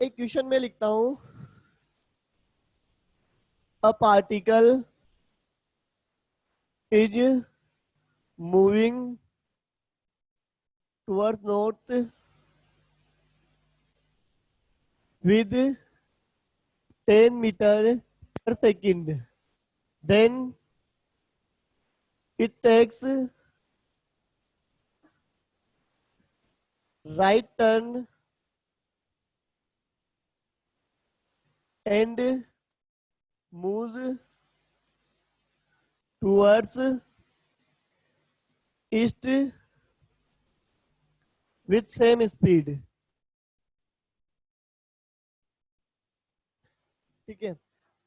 एक क्वेश्चन में लिखता हूं, अ particle is moving towards north with 10 meter per second. Then it takes right turn and moves towards east with same speed. ठीक है.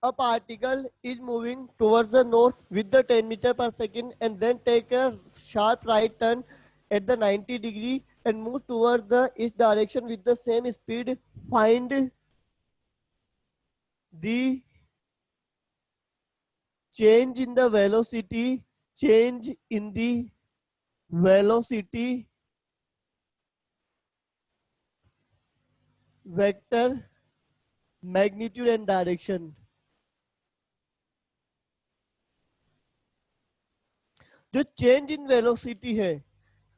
A particle is moving towards the north with the 10 meter per second and then take a sharp right turn at the 90-degree and move towards the east direction with the same speed. Find the change in the velocity, vector, magnitude and direction. जो change in velocity है,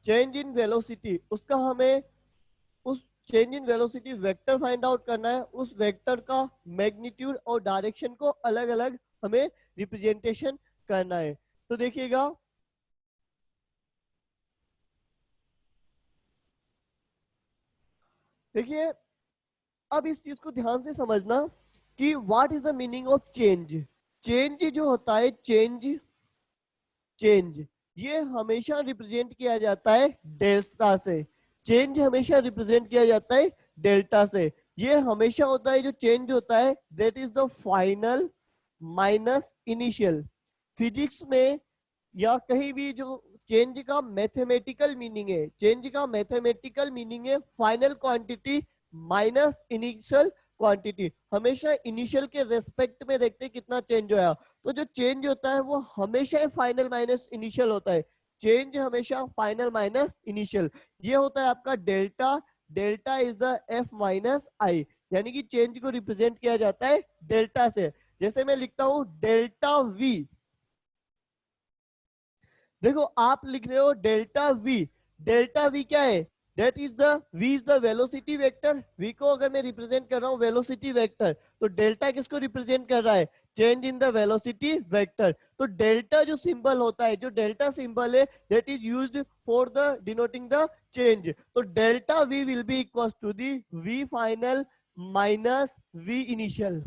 change in velocity, उसका हमें उस change in velocity vector find out करना है. उस vector का magnitude और डायरेक्शन को अलग अलग हमें रिप्रेजेंटेशन करना है. तो देखिएगा, देखिए अब इस चीज को ध्यान से समझना कि what is the meaning of change. Change जो होता है, चेंज ये हमेशा रिप्रेजेंट किया जाता है डेल्टा से. चेंज हमेशा रिप्रेजेंट किया जाता है डेल्टा से. ये हमेशा होता है, जो चेंज होता है that is the final minus initial. Physics में या कहीं भी जो चेंज का मैथमेटिकल मीनिंग है, चेंज का मैथमेटिकल मीनिंग है final quantity minus initial quantity. हमेशा इनिशियल के रेस्पेक्ट में देखते हैं कितना चेंज होया. तो जो चेंज होता है वो हमेशा फाइनल माइनस इनिशियल होता है. चेंज हमेशा फाइनल माइनस इनिशियल. ये होता है आपका delta. Delta is the F minus I, यानी कि चेंज को रिप्रेजेंट किया जाता है डेल्टा से. जैसे मैं लिखता हूं डेल्टा वी. देखो आप लिख रहे हो डेल्टा वी. डेल्टा वी क्या है? That is the v is the velocity vector. v को अगर मैं रिप्रेजेंट कर रहा हूं वेलोसिटी वेक्टर, तो डेल्टा किसको रिप्रेजेंट कर रहा है? Change in the velocity vector. तो डेल्टा जो सिंबल होता है, जो डेल्टा सिंबल है that is used for the denoting the change. तो delta v will be equal to the v final minus v initial.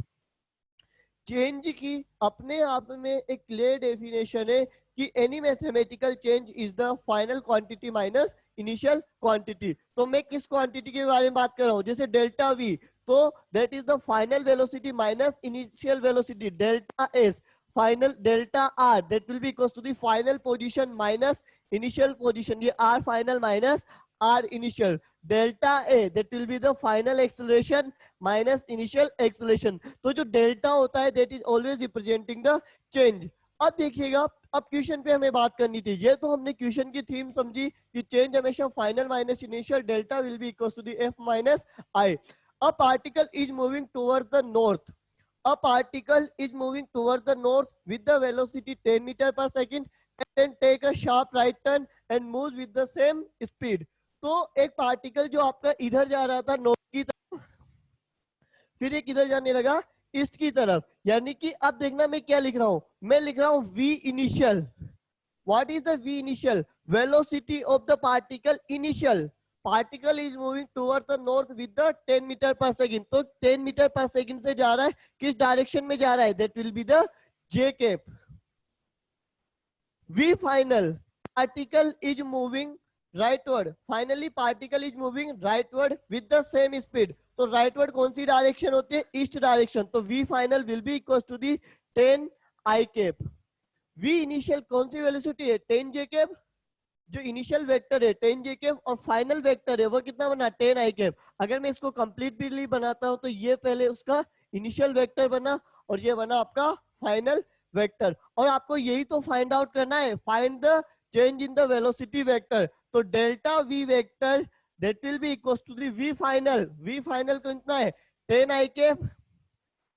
Change की अपने आप में एक क्लियर डेफिनेशन है कि any mathematical change is the final quantity minus initial quantity. तो मैं किस क्वांटिटी के बारे में बात कर रहा हूं? जैसे डेल्टा वी, तो that is the final velocity minus initial velocity. Delta S final, delta R that will be equal to the final position minus initial position. ये R final minus R initial. Delta A that will be the final acceleration minus initial acceleration. तो जो delta होता है that is always representing the change. अब देखिएगा, अब question पे हमें बात करनी थी. ये तो हमने क्वेश्चन की थीम समझी कि चेंज हमेशा final minus initial, delta will be equal to the F minus I. A particle is moving towards the north. A particle is moving towards the north with the velocity 10 meter per second and then take a sharp right turn and moves with the same speed. तो एक particle जो आपका इधर जा रहा था north की तरफ, फिर ये किधर जाने लगा? ईस्ट की तरफ. यानी कि अब देखना मैं क्या लिख रहा हूं. मैं लिख रहा हूं v initial. What is the v initial? Velocity of the particle initial. Particle is moving toward the north with the 10 meter पर सेकंड. तो 10 मीटर पर सेकंड से जा रहा है, किस डायरेक्शन में जा रहा है? That will be the j cap. v final, particle is moving rightward. Finally particle is moving rightward with the same speed. तो राइटवर्ड कौन सी डायरेक्शन होती है? East direction. तो v final will be equal to the 10 i cap. v initial कौन सी velocity है? 10 j cap. जो इनिशियल वेक्टर है 10 j कैप और फाइनल वेक्टर है वो कितना बना? 10 i कैप. अगर मैं इसको कंप्लीटली बनाता हूं तो ये पहले उसका इनिशियल वेक्टर बना और ये बना आपका फाइनल वेक्टर. और आपको यही तो फाइंड आउट करना है, find the change in the velocity vector. तो delta v vector that will be equal to the v final. v final कितना है? 10 आई कैप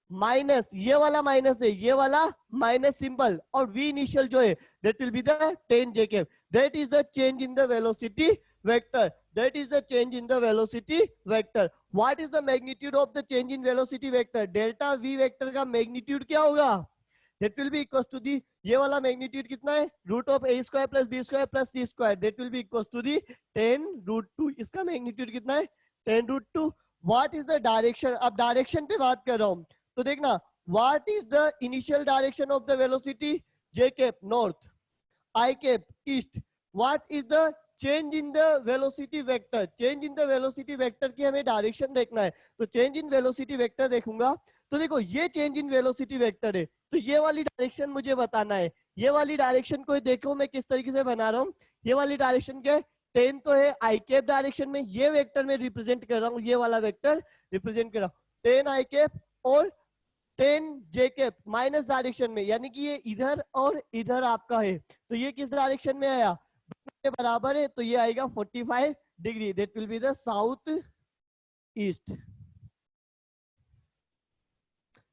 माइनस ये वाला माइनस है, ये वाला माइनस सिंबल, और v इनिशियल जो है that will be the 10 j cap. That is the change in the velocity vector. That is the change in the velocity vector. What is the magnitude of the change in velocity vector? Delta v vector का magnitude क्या होगा? That will be equal to the, ये वाला magnitude कितना है? Root of a square plus b square plus c square. That will be equal to the 10 root 2. इसका magnitude कितना है? 10 root 2. What is the direction? अब डायरेक्शन पे बात कर रहा हूं तो देखना, what is the initial direction of the velocity? j cap north, i cap east. What is the change in the velocity vector? Change in the velocity vector की हमें डायरेक्शन देखना है. तो चेंज इन वेलोसिटी वेक्टर देखूंगा तो देखो ये change in velocity vector है, तो ये वाली डायरेक्शन मुझे बताना है. ये वाली डायरेक्शन को देखो मैं किस तरीके से बना रहा हूँ. ये वाली डायरेक्शन क्या है? 10 तो है आई कैप डायरेक्शन में, ये वेक्टर में रिप्रेजेंट कर रहा हूँ, ये वाला वेक्टर रिप्रेजेंट कर रहा हूँ 10 आई कैप और 10 जे कैप माइनस डायरेक्शन में, यानी कि ये इधर और इधर आपका है. तो ये किस डायरेक्शन में आया? के बराबर है, तो ये आएगा 45 degree. That will be the south east.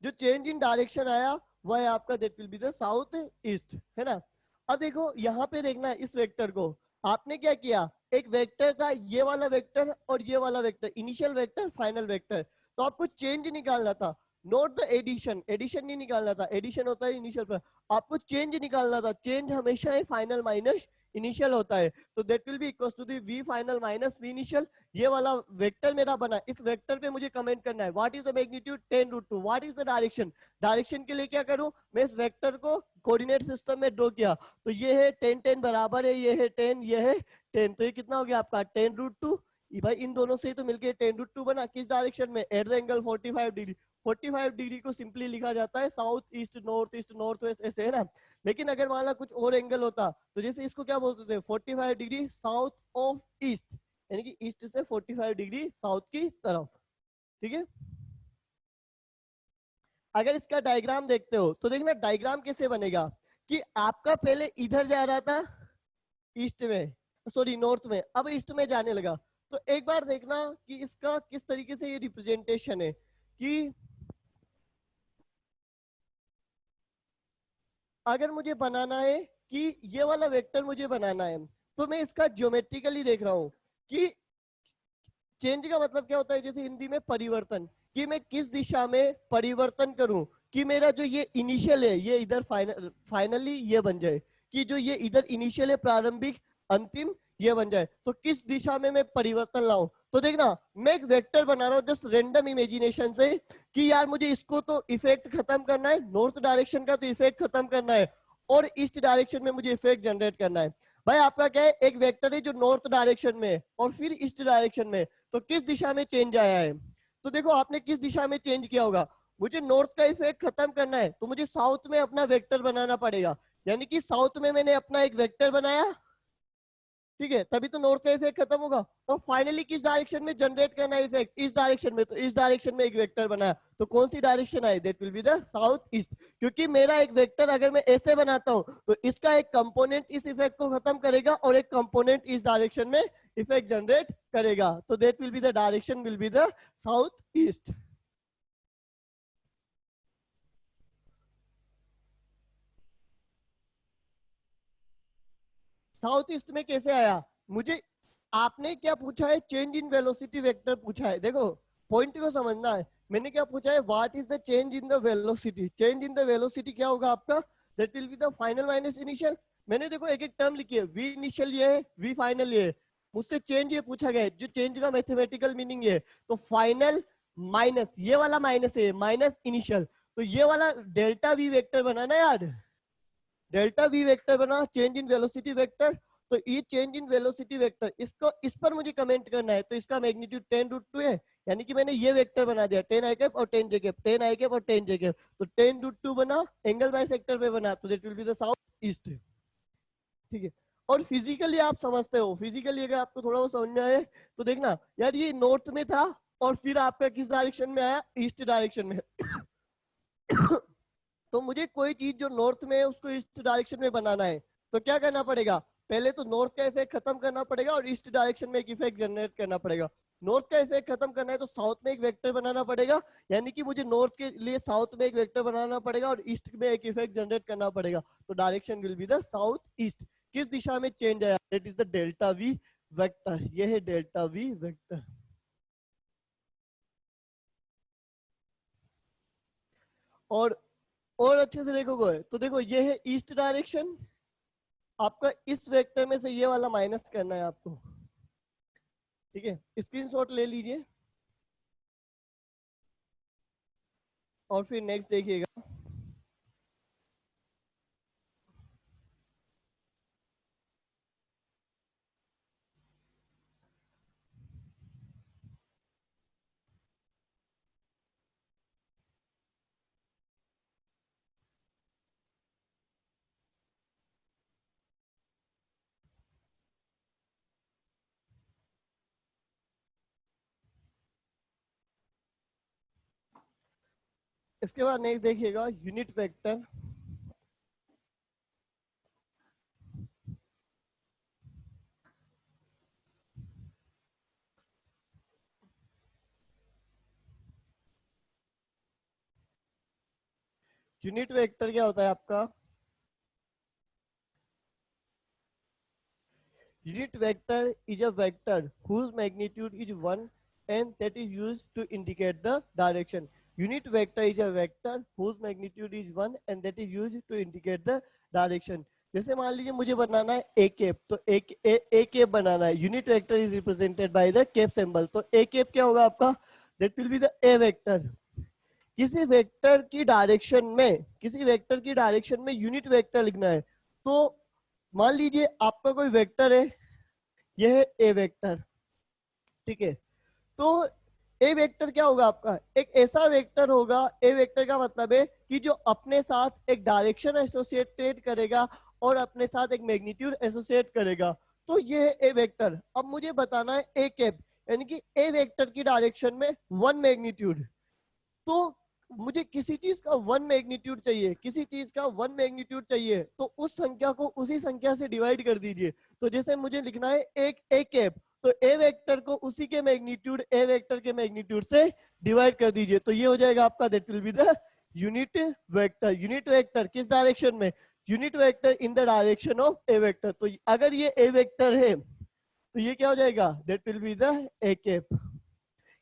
जो चेंज इन डायरेक्शन आया वह है आपका that will be the south east, है ना. अब देखो यहाँ पे देखना है इस वेक्टर को. आपने क्या किया? एक वेक्टर था, ये वाला वेक्टर और ये वाला vector, initial vector final vector. तो आपको चेंज निकालना था, नोट द एडिशन. एडिशन नहीं निकालना था, एडिशन होता है इनिशियल पर. आपको चेंज निकालना था. चेंज हमेशा फाइनल माइनस इनिशियल होता है. तो that will be equal to the v final minus v initial. ये वाला वेक्टर मेरा बना, इस वेक्टर पे मुझे कमेंट करना है what is the magnitude 10 root 2. What is the direction? Direction के लिए क्या करूं मैं? इस वेक्टर को कोऑर्डिनेट सिस्टम में ड्रॉ किया. तो ये है 10 10 बराबर है, ये है 10, ये है 10. तो ये कितना हो गया आपका 10 रूट 2. भाई इन दोनों से तो मिलके 10 रूट 2 बना. किस डायरेक्शन में? At the angle 45 degree. 45 degree को सिंपली लिखा जाता है साउथ ईस्ट नॉर्थ वेस्ट, ऐसे है ना. लेकिन अगर मान लो कुछ और एंगल होता तो जैसे इसको क्या बोलते थे? 45 डिग्री साउथ ऑफ ईस्ट, यानी कि ईस्ट से 45 डिग्री साउथ की तरफ. ठीक है. अगर इसका डायग्राम देखते हो तो देखना डायग्राम कैसे बनेगा कि आपका पहले इधर जा रहा था ईस्ट में, सॉरी नॉर्थ में, अब ईस्ट में जाने लगा. तो एक बार देखना कि इसका किस तरीके से ये रिप्रेजेंटेशन है कि अगर मुझे बनाना है कि ये वाला वेक्टर मुझे बनाना है तो मैं इसका ज्योमेट्रिकली देख रहा हूं कि चेंज का मतलब क्या होता है. जैसे हिंदी में परिवर्तन, कि मैं किस दिशा में परिवर्तन करूं कि मेरा जो ये इनिशियल है ये इधर फाइनली ये बन जाए, कि जो ये इधर इनिशियल है प्रारंभिक अंतिम ये बन जाए. तो किस दिशा में मैं परिवर्तन लाऊं? तो देखना मैं एक वेक्टर बना रहा हूँ जस्ट रेंडम इमेजिनेशन से कि यार मुझे इसको तो इफेक्ट खत्म करना है, नॉर्थ डायरेक्शन का तो इफेक्ट खत्म करना है और ईस्ट डायरेक्शन में मुझे इफेक्ट जनरेट करना है. भाई आपका क्या है? एक वेक्टर है जो नॉर्थ डायरेक्शन में और फिर ईस्ट डायरेक्शन में. तो किस दिशा में चेंज आया है? तो देखो आपने किस दिशा में चेंज किया होगा. मुझे नॉर्थ का इफेक्ट खत्म करना है तो मुझे साउथ में अपना वेक्टर बनाना पड़ेगा, यानी कि साउथ में मैंने अपना एक वेक्टर बनाया. ठीक है, तभी तो नॉर्थ का इफेक्ट खत्म होगा. और फाइनली किस डायरेक्शन में जनरेट करना है इफेक्ट? इस डायरेक्शन में. तो इस डायरेक्शन में एक वेक्टर बनाया, तो कौन सी डायरेक्शन आई? That will be the south east. क्योंकि मेरा एक वेक्टर अगर मैं ऐसे बनाता हूं तो इसका एक कंपोनेंट इस इफेक्ट को खत्म करेगा और एक कंपोनेंट इस डायरेक्शन में इफेक्ट जनरेट करेगा. तो that will be the direction will be the south east. South east में कैसे आया? मुझे आपने क्या पूछा है? चेंज इन वेलोसिटी वेक्टर पूछा है. देखो पॉइंट को समझना है. मैंने क्या पूछा है? What is the change in the velocity. Change in the velocity क्या होगा आपका? That will be the final minus initial. मैंने देखो एक एक टर्म लिखी है, वी इनिशियल ये है, वी फाइनल ये है. मुझसे चेंज ये पूछा गया है, जो चेंज का मैथमेटिकल मीनिंग है. तो फाइनल माइनस ये वाला माइनस है, माइनस इनिशियल. तो ये वाला डेल्टा वी वेक्टर बनाना यार, डेल्टा वी वेक्टर बना चेंज इन वेलोसिटी वेक्टर. तो ये चेंज इन वेलोसिटी वेक्टर इसको इस पर मुझे कमेंट करना है. तो इसका मैग्नीट्यूड 10 रूट 2 है, यानी कि मैंने ये वेक्टर बना दिया 10 आई कैप और 10 जे कैप, 10 आई कैप और 10 जे कैप. तो 10 रूट 2 बना, एंगल बाय सेक्टर पे बना, तो that will be the south east. ठीक है. और फिजिकली आप समझते हो, फिजिकली अगर आपको थोड़ा वो समझ में आए तो देखना यार ये नॉर्थ में था और फिर आपका किस डायरेक्शन में आया? ईस्ट डायरेक्शन में. तो मुझे कोई चीज जो नॉर्थ में है उसको ईस्ट डायरेक्शन में बनाना है तो क्या करना पड़ेगा? पहले तो नॉर्थ का इफेक्ट खत्म करना पड़ेगा और ईस्ट डायरेक्शन में एक इफेक्ट जनरेट करना पड़ेगा. तो कैसे? नॉर्थ का इफेक्ट खत्म करना है तो साउथ में एक वेक्टर बनाना पड़ेगा, यानी कि मुझे नॉर्थ के लिए साउथ में एक वेक्टर बनाना पड़ेगा और ईस्ट में एक इफेक्ट जनरेट करना पड़ेगा। तो direction will be the south east. किस दिशा में चेंज आया, that is the delta V vector. ये है डेल्टा वी वेक्टर। और अच्छे से देखोगे तो देखो ये है ईस्ट डायरेक्शन, आपका इस वेक्टर में से ये वाला माइनस करना है आपको, ठीक है। स्क्रीनशॉट ले लीजिए और फिर नेक्स्ट देखिएगा। इसके बाद नेक्स्ट देखिएगा यूनिट वेक्टर। यूनिट वेक्टर क्या होता है आपका, unit vector is a vector whose magnitude is 1 and that is used to indicate the direction. Unit vector is a vector whose magnitude is 1 and that is used to indicate the direction. जैसे मान लीजिए मुझे बनाना है ए cap, तो A cap बनाना है, unit vector is represented by the cap symbol. तो A cap क्या होगा आपका, that will be the A vector. किसी वेक्टर की डायरेक्शन में, किसी वेक्टर की डायरेक्शन में यूनिट वेक्टर लिखना है, तो मान लीजिए आपका कोई वेक्टर है, यह है ए वेक्टर, ठीक है। तो ए वेक्टर क्या होगा आपका, एक ऐसा वेक्टर होगा, ए वेक्टर का मतलब है कि जो अपने साथ एक डायरेक्शन एसोसिएटेड करेगा और अपने साथ एक मैग्नीट्यूड एसोसिएट करेगा। तो ये है ए वेक्टर। अब मुझे बताना है ए कैप, यानी कि ए वेक्टर की डायरेक्शन में वन मैग्नीट्यूड। तो मुझे किसी चीज का वन मैग्नीट्यूड चाहिए, किसी चीज का वन मैग्नीट्यूड चाहिए, तो उस संख्या को उसी संख्या से डिवाइड कर दीजिए। तो जैसे मुझे लिखना है एक ए कैप, तो ए वेक्टर को उसी के मैग्नीट्यूड, ए वेक्टर के मैग्नीट्यूड से डिवाइड कर दीजिए। तो ये हो जाएगा आपका, that will be the unit vector. Unit vector किस डायरेक्शन में, unit vector in the direction of A vector. तो अगर ये ए वेक्टर है तो ये क्या हो जाएगा, that will be the A cap.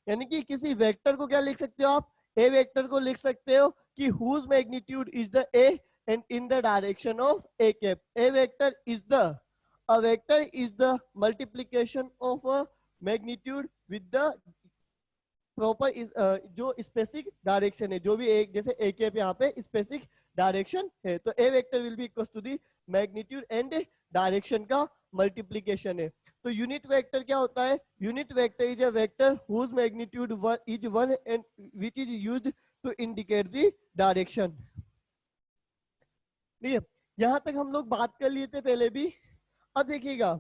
यानी कि किसी वेक्टर को क्या लिख सकते हो आप, ए वेक्टर को लिख सकते हो कि whose magnitude is the A and in the direction of A cap. A vector is the, a vector is the multiplication of a magnitude with the proper is, जो स्पेसिफिक डायरेक्शन है, जो भी एक, जैसे ए कैप यहाँ पे specific direction है, तो A vector will be equal to the magnitude and direction का मल्टीप्लीकेशन है। तो यूनिट वेक्टर क्या होता है, unit vector is a vector whose magnitude is 1 and which is used to indicate the direction. ठीक है, यहां तक हम लोग बात कर लिए थे पहले भी। अब देखिएगा,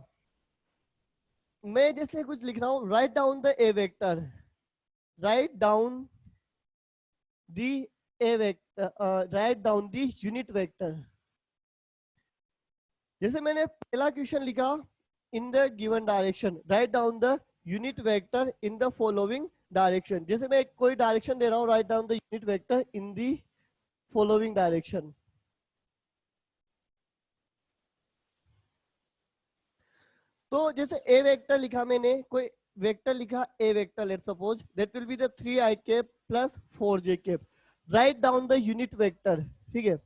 मैं जैसे कुछ लिख रहा हूं, write down the A vector, write down the A vector, write down the unit vector. जैसे मैंने पहला क्वेश्चन लिखा, in the given direction write down the unit vector in the following direction. जैसे मैं कोई डायरेक्शन दे रहा हूं, write down the unit vector in the following direction. तो जैसे ए वेक्टर लिखा मैंने, कोई वेक्टर लिखा A vector, let suppose that will be the 3i cap plus 4j cap, write down the unit vector, ठीक है।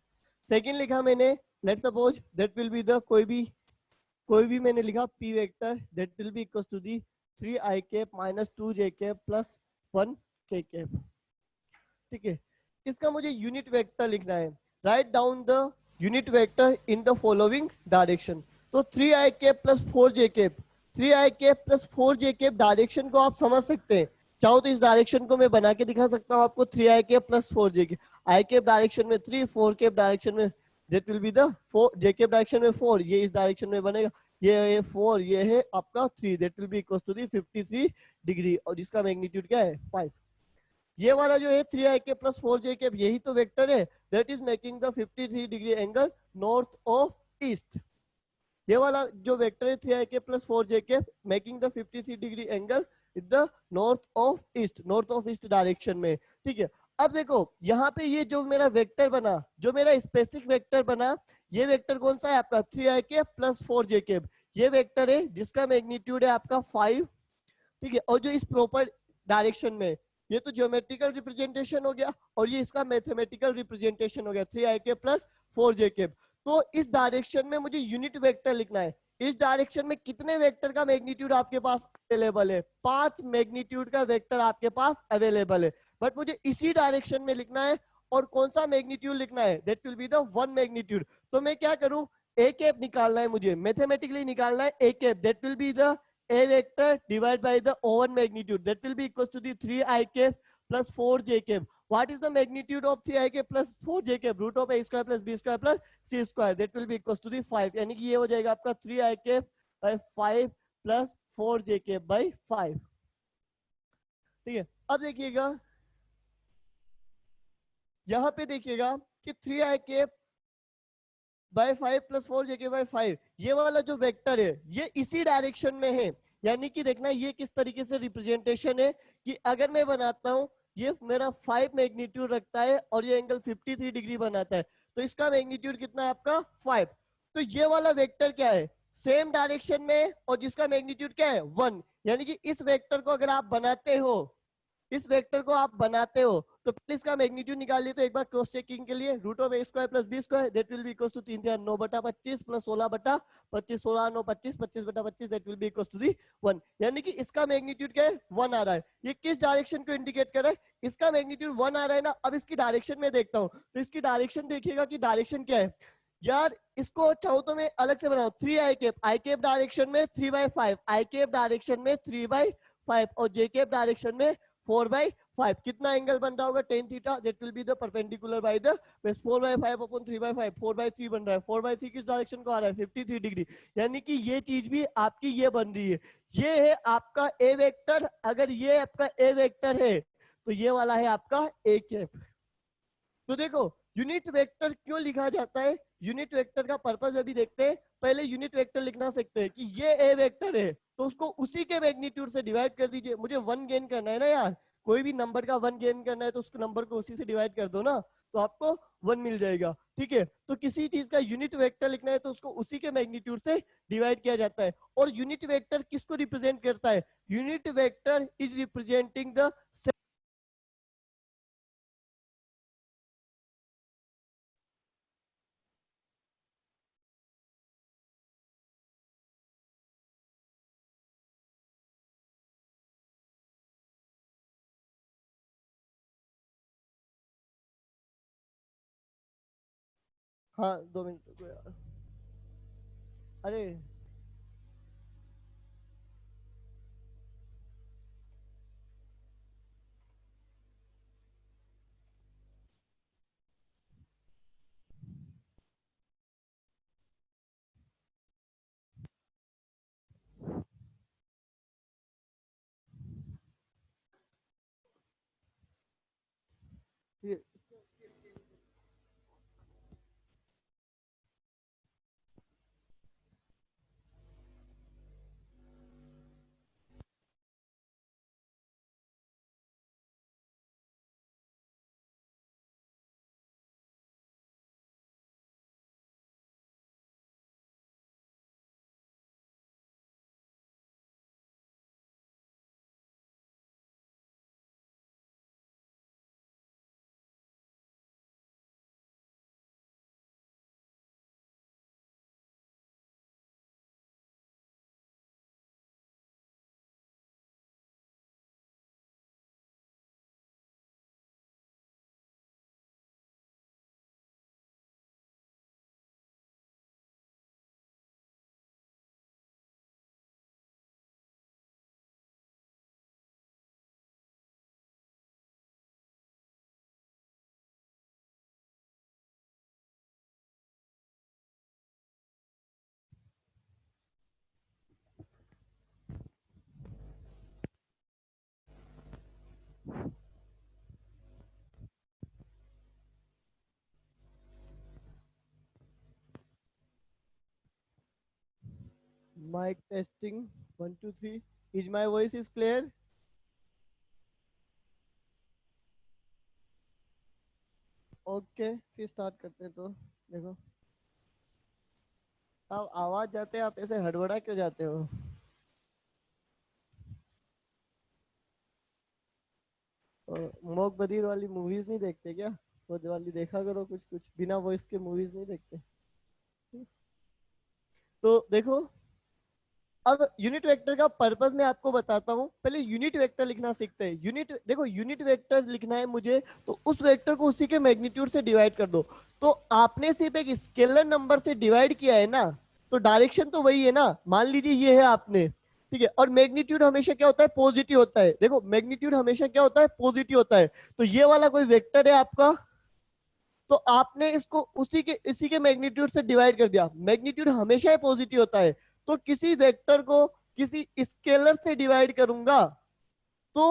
सेकंड लिखा मैंने, let suppose that will be the कोई भी मैंने लिखा P vector, that will be equal to the 3i cap minus 2j cap plus 1k cap, ठीक है। इसका मुझे यूनिट वेक्टर लिखना है, write down the unit vector in the following direction. तो 3i cap plus 4j cap, 3i cap plus 4j cap direction को आप समझ सकते हैं। चाहो तो इस डायरेक्शन को मैं बना के दिखा सकता हूँ आपको, 3i cap plus 4j cap, I cap direction में 3, 4 कैप डायरेक्शन में, that will be the 4, j cap direction में 4, ये इस डायरेक्शन में बनेगा, ये 4, ये है आपका 3, that will be equal to the 53 degree, और जिसका मैग्नीट्यूड क्या है 5। ये वाला जो है 3i के प्लस 4j के, यही तो वेक्टर है, that is making the 53 degree angle north of east. ये वाला जो वेक्टर है 3i के प्लस 4j के, making the 53 degree angle in the north of east direction में, ठीक है। अब देखो यहाँ पे ये जो मेरा वेक्टर बना, जो मेरा स्पेसिफिक वेक्टर बना, ये वेक्टर कौन सा है आपका 3ik प्लस 4jk, ये वेक्टर है जिसका मैग्नीट्यूड है आपका 5, ठीक है। और जो इस प्रॉपर डायरेक्शन में, ये तो ज्योमेट्रिकल रिप्रेजेंटेशन हो गया और ये इसका मैथमेटिकल रिप्रेजेंटेशन हो गया 3ik प्लस 4jk। तो इस डायरेक्शन में मुझे यूनिट वेक्टर लिखना है। इस डायरेक्शन में कितने वेक्टर का मैग्नीट्यूड आपके पास अवेलेबल है? 5 मैग्नीट्यूड का वेक्टर आपके पास अवेलेबल है, बट मुझे इसी डायरेक्शन में लिखना है। और कौन सा मैग्नीट्यूड लिखना है? That will be the one magnitude. तो मैं क्या करूं, ए कैप निकालना है मुझे, मैथमेटिकली निकालना है A cap, that will be the a vector divided by the O1 magnitude, that will be equals to the 3ik plus 4jk. What is the magnitude of 3ik plus 4jk? Root of a square plus b square plus c square, that will be equals to the 5। यानी कि ये हो जाएगा आपका 3ik by 5 plus 4jk by 5, ठीक है। अब देखिएगा यहाँ पे देखिएगा कि 3ik bye 5 plus 4jk bye 5, ये वाला जो वेक्टर है ये इसी डायरेक्शन में है। यानी कि देखना ये किस तरीके से रिप्रेजेंटेशन है कि अगर मैं बनाता हूं, ये मेरा 5 मैग्नीट्यूड रखता है और ये एंगल 53 डिग्री बनाता है, तो इसका मैग्नीट्यूड कितना है आपका 5। तो ये वाला वेक्टर क्या है? सेम डायरेक्शन में और जिसका मैग्नीट्यूड क्या है 1। यानी कि इस वेक्टर को अगर आप बनाते हो, इस वेक्टर को आप बनाते हो तो पहले इसका मैग्नीट्यूड निकालिए। तो एक बार क्रॉस चेकिंग के लिए root of A square plus B square, that will be equals to 3 9 बटा 25 प्लस 16 बटा 25, 16 9 25, 25 बटा 25, that will be equals to the 1। यानी कि इसका मैग्नीट्यूड क्या है 1 आ रहा है। ये किस डायरेक्शन को इंडिकेट कर रहा है? इसका मैग्नीट्यूड 1 आ रहा है ना। अब इसकी डायरेक्शन में देखता हूँ, तो इसकी डायरेक्शन देखिएगा कि डायरेक्शन क्या है यार। इसको चाहूँ तो मैं अलग से बनाऊं, 3 आई कैप डायरेक्शन में 3/5, आई कैप डायरेक्शन में 3/5 और जे कैप डायरेक्शन में 4/5। कितना एंगल बन रहा होगा? tan theta, that will be the perpendicular by the base. 4/5 upon 3/5, 4/3 बन रहा है। 4/3 किस डायरेक्शन को आ रहा है? 53 डिग्री। यानी कि ये चीज भी आपकी ये बन रही है। ये है आपका ए वेक्टर। अगर ये आपका ए वेक्टर है तो ये वाला है आपका ए कैप। तो देखो यूनिट वेक्टर क्यों लिखा जाता है, यूनिट वेक्टर का पर्पस अभी देखते हैं। पहले यूनिट वेक्टर लिखना सीखते हैं कि ये ए वेक्टर है तो उसको उसी के मैग्नीट्यूड से डिवाइड कर दीजिए। मुझे 1 गेन करना है ना यार, कोई भी नंबर का 1 गेन करना है तो उस नंबर को उसी से डिवाइड कर दो ना, तो आपको 1 मिल जाएगा, ठीक है। तो किसी चीज का यूनिट वेक्टर लिखना है तो उसको उसी के मैग्नीट्यूड से डिवाइड किया जाता है। और यूनिट वेक्टर किसको रिप्रेजेंट करता है? Unit vector is representing the हाँ 2 मिनट रुको यार। अरे ये Mic testing 1 2 3, is my voice is clear? Okay फिर स्टार्ट करते हैं। तो देखो, आप आवाज जाते हैं, आप ऐसे हड़बड़ा क्यों जाते हो? मोक बधिर वाली मूवीज नहीं देखते क्या? वो वाली देखा करो, कुछ कुछ बिना वॉइस के मूवीज नहीं देखते। तो देखो, अब यूनिट वेक्टर का पर्पस मैं आपको बताता हूँ। पहले यूनिट वेक्टर लिखना सीखते हैं। यूनिट देखो, यूनिट वेक्टर लिखना है मुझे, तो उस वेक्टर को उसी के मैग्नीट्यूड से डिवाइड कर दो। तो आपने सिर्फ एक स्केलर नंबर से डिवाइड किया है ना, तो डायरेक्शन तो वही है ना। मान लीजिए ये है आपने, ठीक है, और मैग्नीट्यूड हमेशा क्या होता है? पॉजिटिव होता है। देखो, मैग्नीट्यूड हमेशा क्या होता है? पॉजिटिव होता है। तो ये वाला कोई वेक्टर है आपका, तो आपने इसको इसी के मैग्नीट्यूड से डिवाइड कर दिया। मैग्नीट्यूड हमेशा ही पॉजिटिव होता है। तो किसी वेक्टर को किसी स्केलर से डिवाइड करूंगा तो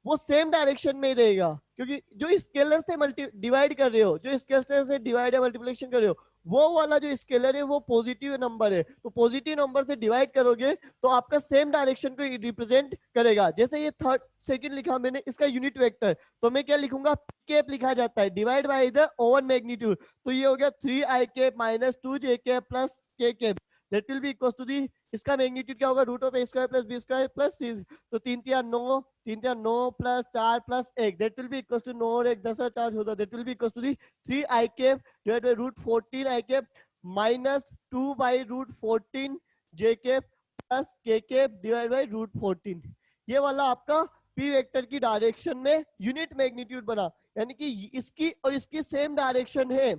वो सेम डायरेक्शन में ही रहेगा, क्योंकि जो स्केलर से मल्टी डिवाइड कर रहे हो, जो स्केलर से डिवाइड या मल्टीप्लिकेशन कर रहे हो, वो वाला जो स्केलर है वो पॉजिटिव नंबर है। तो पॉजिटिव नंबर से डिवाइड करोगे तो आपका सेम डायरेक्शन को रिप्रेजेंट करेगा। जैसे ये थर्ड सेकंड लिखा मैंने, इसका यूनिट वेक्टर, तो मैं क्या लिखूंगा? केप लिखा जाता है, divide by the own magnitude. तो ये हो गया 3i cap minus 2j cap plus k cap, that will be equal to the, इसका मैग्नीट्यूड क्या होगा? Root of A square plus B square plus C. तो 3 3 9 प्लस 4 प्लस 1, that will be equal to 9 और 1 10 और 4 14, that will be equal to the 3i cap divide by root 14 i cap minus 2 by root 14 j cap plus k cap divide by root 14। ये वाला आपका P vector की direction में unit magnitude बना, यानी कि इसकी और इसकी सेम डायरेक्शन है,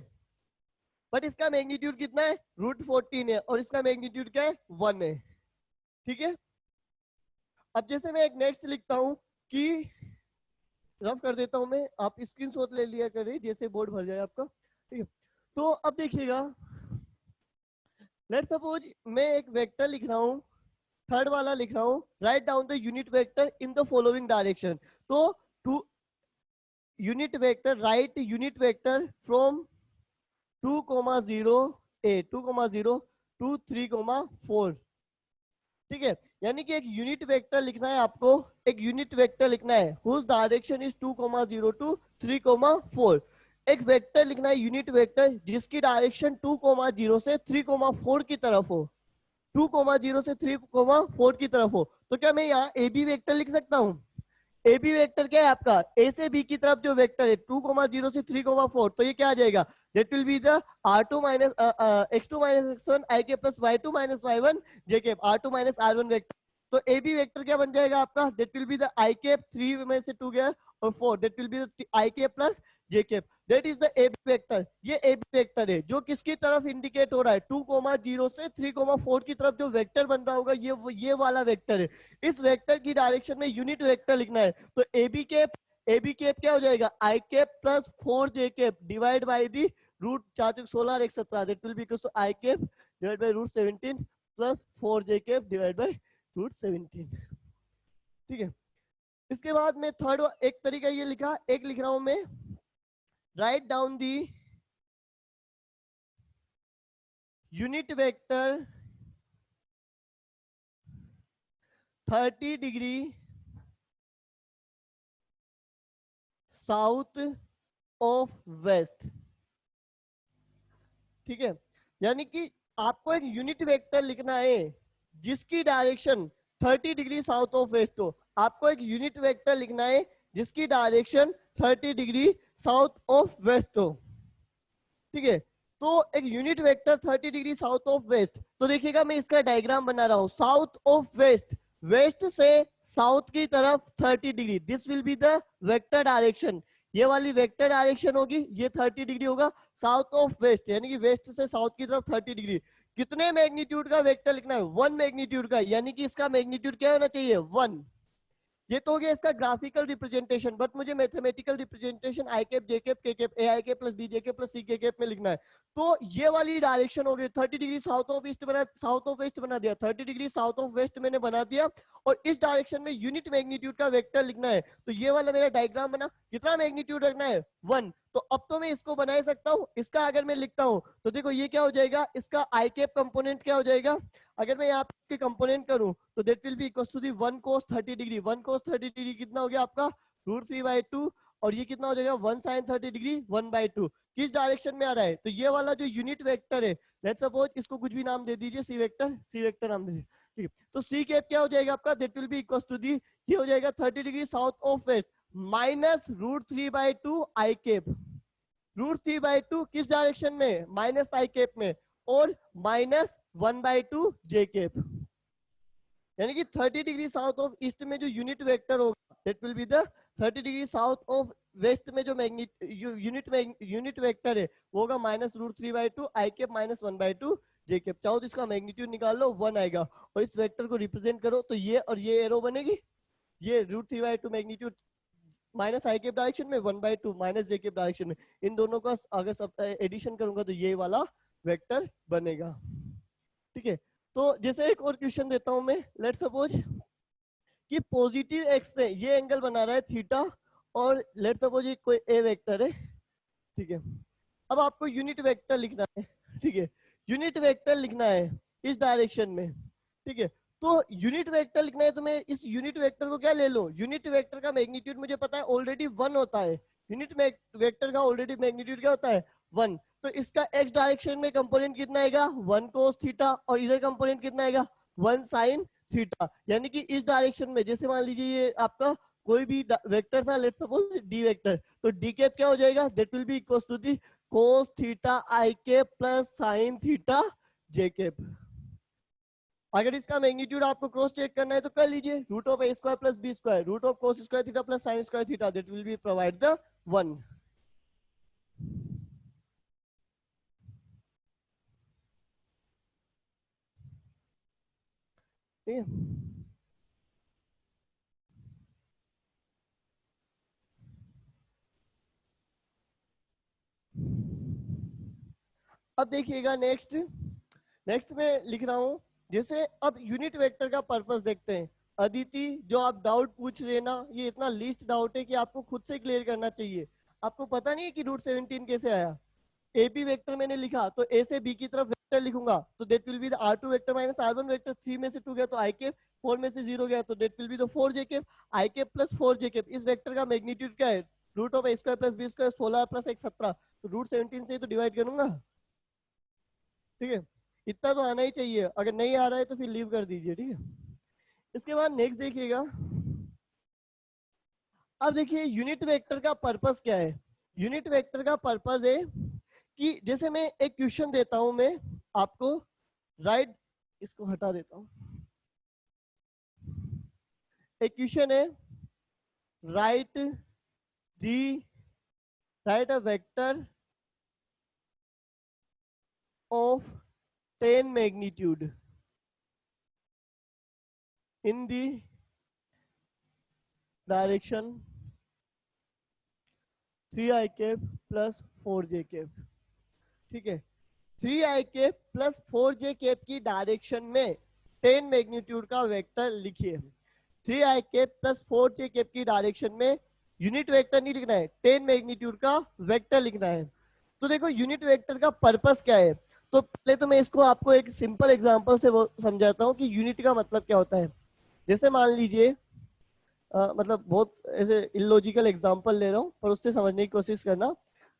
बट इसका मैग्नीट्यूड कितना है? रूट 14 है, और इसका मैग्नीट्यूड क्या है? 1 है। ठीक है। अब जैसे मैं एक नेक्स्ट लिखता हूं कि, रफ कर देता हूं मैं, आप स्क्रीनशॉट ले लिया करें जैसे बोर्ड भर जाए आपका। ठीक है। तो अब देखिएगा, लेट्स सपोज मैं एक वेक्टर लिख रहा हूं, थर्ड वाला लिख रहा हूं, write down the unit vector in the following direction. तो to unit vector, write unit vector from 2,0 A 2,0 to 3,4। ठीक है, यानी कि एक यूनिट वेक्टर लिखना है आपको, एक यूनिट वेक्टर लिखना है हुज डायरेक्शन इज 2,0 टू 3,4। एक वेक्टर लिखना है यूनिट वेक्टर जिसकी डायरेक्शन 2,0 से 3,4 की तरफ हो, 2,0 से 3,4 की तरफ हो। तो क्या मैं यहाँ ए बी वेक्टर लिख सकता हूँ? ए बी वेक्टर क्या है आपका? ए से बी की तरफ जो वेक्टर है 2,0 से 3,4, तो ये क्या आ जाएगा? That will be the r2 minus x2 minus x1 i के plus y2 minus y1 j के r2 माइनस r1 वेक्टर। तो ए बी वेक्टर क्या बन जाएगा आपका? That will be the i के 3 में से 2 गया और 4, that will be the i के प्लस j के, that is the A B vector. ये ए बी वेक्टर है जो किसकी तरफ इंडिकेट हो रहा है? 2,0 से 3,4 की तरफ जो वेक्टर बन रहा होगा ये वाला वेक्टर है। इस वेक्टर की डायरेक्शन में यूनिट वेक्टर लिखना है। तो ए बी कैप क्या हो जाएगा? I cap plus 4j cap divide by the root 4 चौक 16 और 1 17, that will be equal to I cap divide by root 17 plus 4j cap divide by root 17। ठीक है। इसके बाद में थर्ड एक तरीका ये लिखा, एक लिख रहा हूं मैं, write down the unit vector 30 degree south of west. ठीक है, यानी कि आपको एक यूनिट वेक्टर लिखना है जिसकी direction 30 degree south of west हो। आपको एक यूनिट वेक्टर लिखना है जिसकी direction 30 degree south of west हो। ठीक है, तो एक unit vector 30 degree south of west, तो देखिएगा मैं इसका डायग्राम बना रहा हूं। साउथ ऑफ वेस्ट, वेस्ट से साउथ की तरफ 30 degree, this will be the vector direction. ये वाली वेक्टर डायरेक्शन होगी, ये 30 डिग्री होगा साउथ ऑफ वेस्ट, यानी कि वेस्ट से साउथ की तरफ 30 डिग्री। कितने मैग्नीट्यूड का वेक्टर लिखना है? 1 मैग्नीट्यूड का, यानी कि इसका मैग्नीट्यूड क्या होना चाहिए? 1। ये तो हो गया इसका ग्राफिकल रिप्रेजेंटेशन, बट मुझे mathematical representation I cap J cap K cap A I cap plus B J cap plus C K cap में लिखना है। तो ये वाली डायरेक्शन हो गई 30 डिग्री साउथ ऑफ ईस्ट बना, साउथ ऑफ वेस्ट बना दिया, 30 डिग्री साउथ ऑफ वेस्ट मैंने बना दिया, और इस डायरेक्शन में यूनिट मैग्नीट्यूड का वेक्टर लिखना है। तो ये वाला मेरा डायग्राम बना, कितना मैग्नीट्यूड रखना है? 1। तो अब तो मैं इसको बना ही सकता हूँ। इसका अगर मैं लिखता हूँ तो देखो ये क्या हो जाएगा, इसका आई कैप कंपोनेंट क्या हो जाएगा? अगर मैं यहाँ पे कंपोनेंट करूं तो that will be equal to the 1 cos 30 degree. 1 cos 30 degree कितना हो गया आपका? √3/2 और ये कितना हो जाएगा 1 sin 30 डिग्री 1/2। किस डायरेक्शन में आ रहा है? तो ये वाला जो यूनिट वेक्टर है, लेट्स सपोज इसको कुछ भी नाम दे दीजिए, सी वेक्टर नाम दे दीजिए, ठीक है। तो सी कैप क्या हो जाएगा आपका? That will be equal to the, ये हो जाएगा 30 degree south of west minus √3/2 I cap. √3/2 किस डायरेक्शन में? माइनस आई कैप में, और माइनस 1/2 जे कैप। यानी कि 30 डिग्री साउथ ऑफ ईस्ट में जो यूनिट वेक्टर होगा that will be the 30 degree south of west में जो यूनिट वेक्टर है वो होगा -√3/2 I cap minus 1/2 J cap. चाहो तो इसका मैग्नीट्यूड निकाल लो, 1 आएगा। और इस वेक्टर को रिप्रेजेंट करो तो ये और ये एरो बनेगी, ये √3/2 मैग्नीट्यूड माइनस आई कैप डायरेक्शन में, 1/2 माइनस जे कैप डायरेक्शन में। इन दोनों का अगर सब एडिशन करूंगा तो ये वाला वेक्टर बनेगा, ठीक है। तो जैसे एक और क्वेश्चन देता हूं मैं, लेट्स सपोज कि पॉजिटिव एक्स से ये एंगल बना रहा है थीटा, और लेट्स सपोज ये कोई ए वेक्टर है, ठीक है। अब आपको यूनिट वेक्टर लिखना है, ठीक है, यूनिट वेक्टर लिखना है इस डायरेक्शन में, ठीक है। तो यूनिट वेक्टर लिखना है तो मैं इस यूनिट वेक्टर को क्या ले लूं? यूनिट वेक्टर का मैग्नीट्यूड मुझे पता है ऑलरेडी 1 होता है। यूनिट वेक्टर का ऑलरेडी मैग्नीट्यूड क्या होता है? 1। तो इसका एक्स डायरेक्शन में कंपोनेंट कितना आएगा? 1 cos थीटा, और इधर कंपोनेंट कितना आएगा? 1 sin थीटा। यानी कि इस डायरेक्शन में जैसे मान लीजिए ये आपका कोई भी वेक्टर था, लेट्स सपोज डी वेक्टर, तो डी कैप क्या हो जाएगा? That will be equal to the cos theta I cap plus sin theta J cap. अगर इसका मैग्नीट्यूड आपको क्रॉस चेक करना है तो कर लीजिए, √(a² + b², √cos² theta plus sin² theta, that will B provide the 1। ठीक है। अब देखिएगा नेक्स्ट में लिख रहा हूं, जैसे अब यूनिट वेक्टर का पर्पस देखते हैं। अदिति, जो आप डाउट पूछ रहे ना, ये इतना लीस्ट डाउट है कि आपको खुद से क्लियर करना चाहिए। आपको पता नहीं है कि √17 कैसे आया? ए बी वेक्टर मैंने लिखा तो ए से बी की तरफ वेक्टर लिखूंगा, तो that will be the R2 vector minus R1 vector. 3 में से 2 गया तो आई कैप, 4 में से 0 गया तो that will be the 4 J cap. I cap plus 4 J cap, इस वेक्टर का मैग्नीट्यूड क्या है? √(a² + b², 16 + 1 17। तो √17 से तो डिवाइड करूंगा, ठीक है। इतना तो आना ही चाहिए, अगर नहीं आ रहा है तो फिर लीव कर दीजिए, ठीक है। इसके बाद नेक्स्ट देखिएगा। अब देखिए यूनिट वेक्टर का पर्पस क्या है? यूनिट वेक्टर का पर्पस है कि जैसे मैं एक क्वेश्चन देता हूं मैं आपको, राइट, इसको हटा देता हूं। एक क्वेश्चन है, right a vector of 10 magnitude in the direction 3i cap plus 4j cap, ठीक है। 3i cap plus 4j cap की डायरेक्शन में 10 मैग्नीट्यूड का वेक्टर लिखिए। 3i cap plus 4j cap की डायरेक्शन में यूनिट वेक्टर नहीं लिखना है, 10 मैग्नीट्यूड का वेक्टर लिखना है। तो देखो यूनिट वेक्टर का पर्पस क्या है, तो पहले तो मैं इसको आपको एक सिंपल एग्जांपल से वो समझाता हूं कि यूनिट का मतलब क्या होता है। जैसे मान लीजिए मतलब बहुत ऐसे इलॉजिकल एग्जांपल ले रहा हूँ पर उससे समझने की कोशिश करना,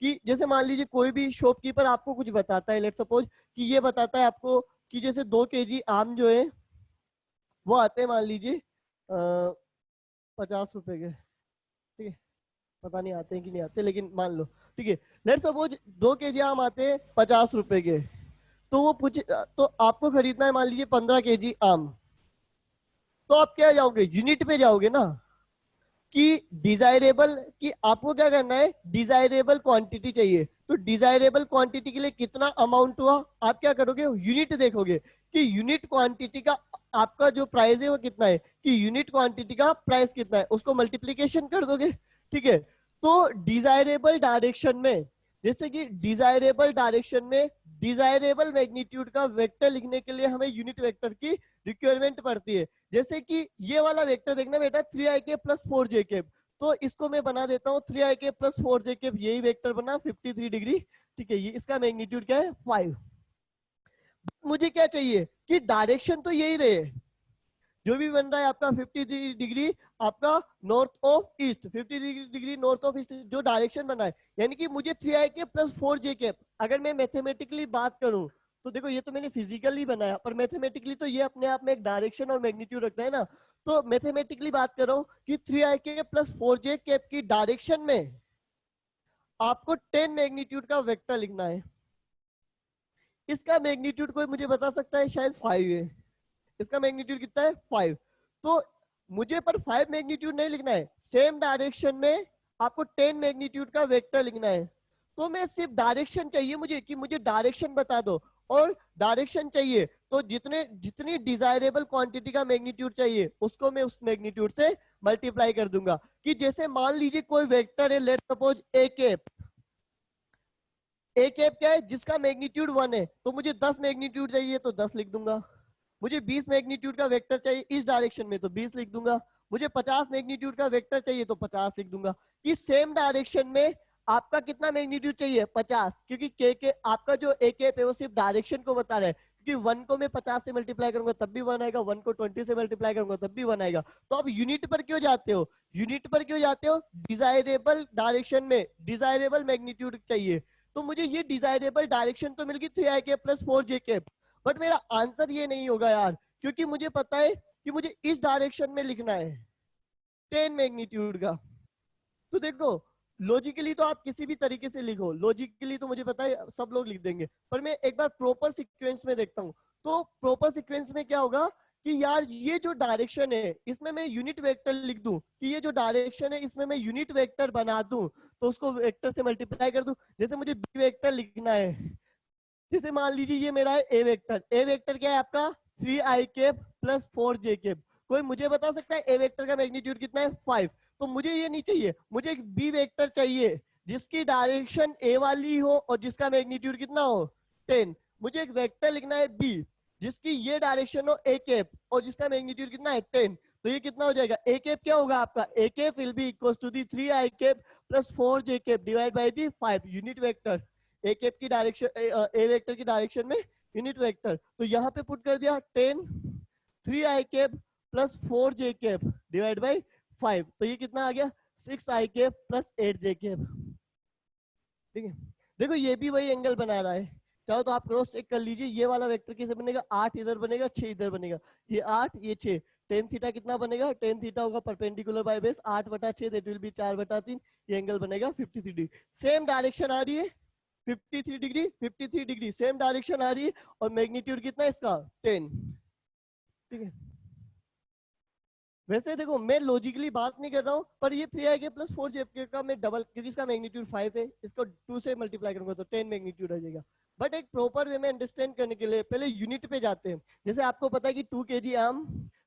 कि जैसे मान लीजिए कोई भी शॉपकीपर आपको कुछ बताता है, लेट्स सपोज कि ये बताता है आपको कि जैसे 2 kg आम जो है वो आते हैं मान लीजिए 50 रुपए के, ठीक है। पता नहीं आते हैं कि नहीं आते, लेकिन मान लो, ठीक है। लेट्स सपोज 2 kg आम आते हैं 50 रुपए के, तो वो पूछे तो आपको खरीदना है मान लीजिए 15 kg आम, तो आप क्या जाओगे? यूनिट पे जाओगे ना, कि डिजायरेबल, कि आपको क्या करना है? डिजायरेबल क्वांटिटी चाहिए, तो डिजायरेबल क्वांटिटी के लिए कितना अमाउंट हुआ, आप क्या करोगे? यूनिट देखोगे कि यूनिट क्वांटिटी का आपका जो प्राइस है वो कितना है, कि यूनिट क्वांटिटी का प्राइस कितना है, उसको मल्टीप्लीकेशन कर दोगे, ठीक है। तो डिजायरेबल डायरेक्शन में, जैसे कि डिजायरेबल डायरेक्शन में डिजायरेबल मैग्नीट्यूड का वेक्टर लिखने के लिए हमें यूनिट वेक्टर की रिक्वायरमेंट पड़ती है। जैसे कि ये वाला वेक्टर देखना बेटा 3i cap plus 4j cap, तो इसको मैं बना देता हूँ 3i cap plus 4j cap, यही वेक्टर बना 53 डिग्री, ठीक है। ये इसका मैग्नीट्यूड क्या है? 5। मुझे क्या चाहिए कि डायरेक्शन तो यही रहे, जो भी बन रहा है आपका 50 डिग्री आपका north of east, 50 degree north of east जो डायरेक्शन बना है, यानी कि मुझे 3i प्लस 4j। अगर मैं मैथमेटिकली बात करूं तो देखो ये तो मैंने फिजिकली बनाया, पर मैथमेटिकली तो ये अपने आप में एक डायरेक्शन और मैग्नीट्यूड रखता है ना। तो मैथमेटिकली बात कर रहा हूं कि 3i प्लस 4j की डायरेक्शन में आपको 10 मैग्नीट्यूड का वेक्टर लिखना है। इसका मैग्नीट्यूड कोई मुझे बता सकता है? शायद 5 है। इसका मैग्नीट्यूड कितना है? 5। तो मुझे पर 5 मैग्नीट्यूड नहीं लिखना है, सेम डायरेक्शन में आपको 10 मैग्नीट्यूड का वेक्टर लिखना है। तो मैं सिर्फ डायरेक्शन चाहिए मुझे, कि मुझे डायरेक्शन बता दो, और डायरेक्शन चाहिए तो जितनी डिजायरेबल क्वांटिटी का मैग्नीट्यूड चाहिए उसको मैं उस मैग्नीट्यूड से मल्टीप्लाई कर दूंगा। कि जैसे मान लीजिए कोई वेक्टर है, let suppose A cap. A cap क्या है? जिसका मैग्नीट्यूड 1 है, तो मुझे 10 मैग्नीट्यूड चाहिए तो 10 लिख दूंगा। मुझे 20 मैग्नीट्यूड का वेक्टर चाहिए इस डायरेक्शन में तो 20 लिख दूंगा। मुझे 50 मैग्नीट्यूड का वेक्टर चाहिए तो 50 लिख दूंगा। कि सेम डायरेक्शन में आपका कितना मैग्नीट्यूड चाहिए? 50। क्योंकि के आपका जो ए कैप है वो सिर्फ डायरेक्शन को बता रहा है। क्योंकि 1 को मैं 50 से मल्टीप्लाई करूंगा तब भी 1 आएगा, 1 को 20 से मल्टीप्लाई करूंगा तब भी 1 आएगा। तो आप यूनिट पर क्यों जाते हो? यूनिट पर क्यों जाते हो? डिजायरेबल डायरेक्शन में डिजायरेबल मैग्नीट्यूड चाहिए। तो मुझे ये डिजायरेबल डायरेक्शन तो मिल गई 3i प्लस 4j, बट मेरा आंसर ये नहीं होगा यार, क्योंकि मुझे पता है कि मुझे इस डायरेक्शन में लिखना है 10 मैग्नीट्यूड का। तो देखो लॉजिकली तो आप किसी भी तरीके से लिखो, लॉजिकली तो मुझे पता है सब लोग लिख देंगे, पर मैं एक बार प्रॉपर सीक्वेंस में देखता हूँ। तो प्रॉपर सीक्वेंस में क्या होगा कि यार ये जो डायरेक्शन है इसमें मैं यूनिट वेक्टर लिख दूं, कि ये जो डायरेक्शन है इसमें मैं यूनिट वेक्टर बना दूं, तो उसको वेक्टर से मल्टीप्लाई कर दूं। जैसे मुझे बी वेक्टर लिखना है, जैसे मान लीजिए ये मेरा है ए वेक्टर। ए वेक्टर क्या है आपका? 3i plus 4j। कोई मुझे बता सकता है ए वेक्टर का मैग्नीट्यूड कितना है? 5। तो मुझे ये नहीं चाहिए, मुझे एक बी वेक्टर चाहिए जिसकी डायरेक्शन ए वाली हो और जिसका मैग्नीट्यूड कितना हो? 10। मुझे एक वेक्टर लिखना है बी जिसकी ये डायरेक्शन हो ए कैप और जिसका मैग्नीट्यूड कितना है? 10। तो ये कितना हो जाएगा? ए कैप क्या होगा आपका? A cap will be equal to the 3i plus 4j divide by the 5 unit vector. A cap की डायरेक्शन, ए वेक्टर की डायरेक्शन में यूनिट वेक्टर। तो यहाँ पे पुट कर दिया 10 3i plus 4j divide by 5। तो ये कितना आ गया? 6i plus 8j। ठीक है, देखो ये भी वही एंगल बना रहा है। चाहो तो आप क्रॉस चेक कर लीजिए, ये वाला वेक्टर कैसे बनेगा? 8 इधर बनेगा, 6 इधर बनेगा। ये 8 ये 6, टेन थीटा कितना बनेगा? टेन थीटा होगा perpendicular by base 8/6, that will B 4/3। ये एंगल बनेगा 53 डिग्री। सेम डायरेक्शन आ रही है 53 डिग्री, 53 डिग्री सेम डायरेक्शन आ रही है, और मैग्नीट्यूड कितना है इसका? 10। ठीक है, वैसे देखो मैं लॉजिकली बात नहीं कर रहा हूँ, पर ये 3i प्लस 4j का मैं डबल, क्योंकि इसका मैग्नीट्यूड 5 है, इसको 2 से मल्टीप्लाई करूंगा तो 10 मैग्नीट्यूड आ जाएगा। बट एक प्रॉपर वे में अंडरस्टैंड करने के लिए पहले यूनिट पे जाते हैं। जैसे आपको पता है कि 2 kg आम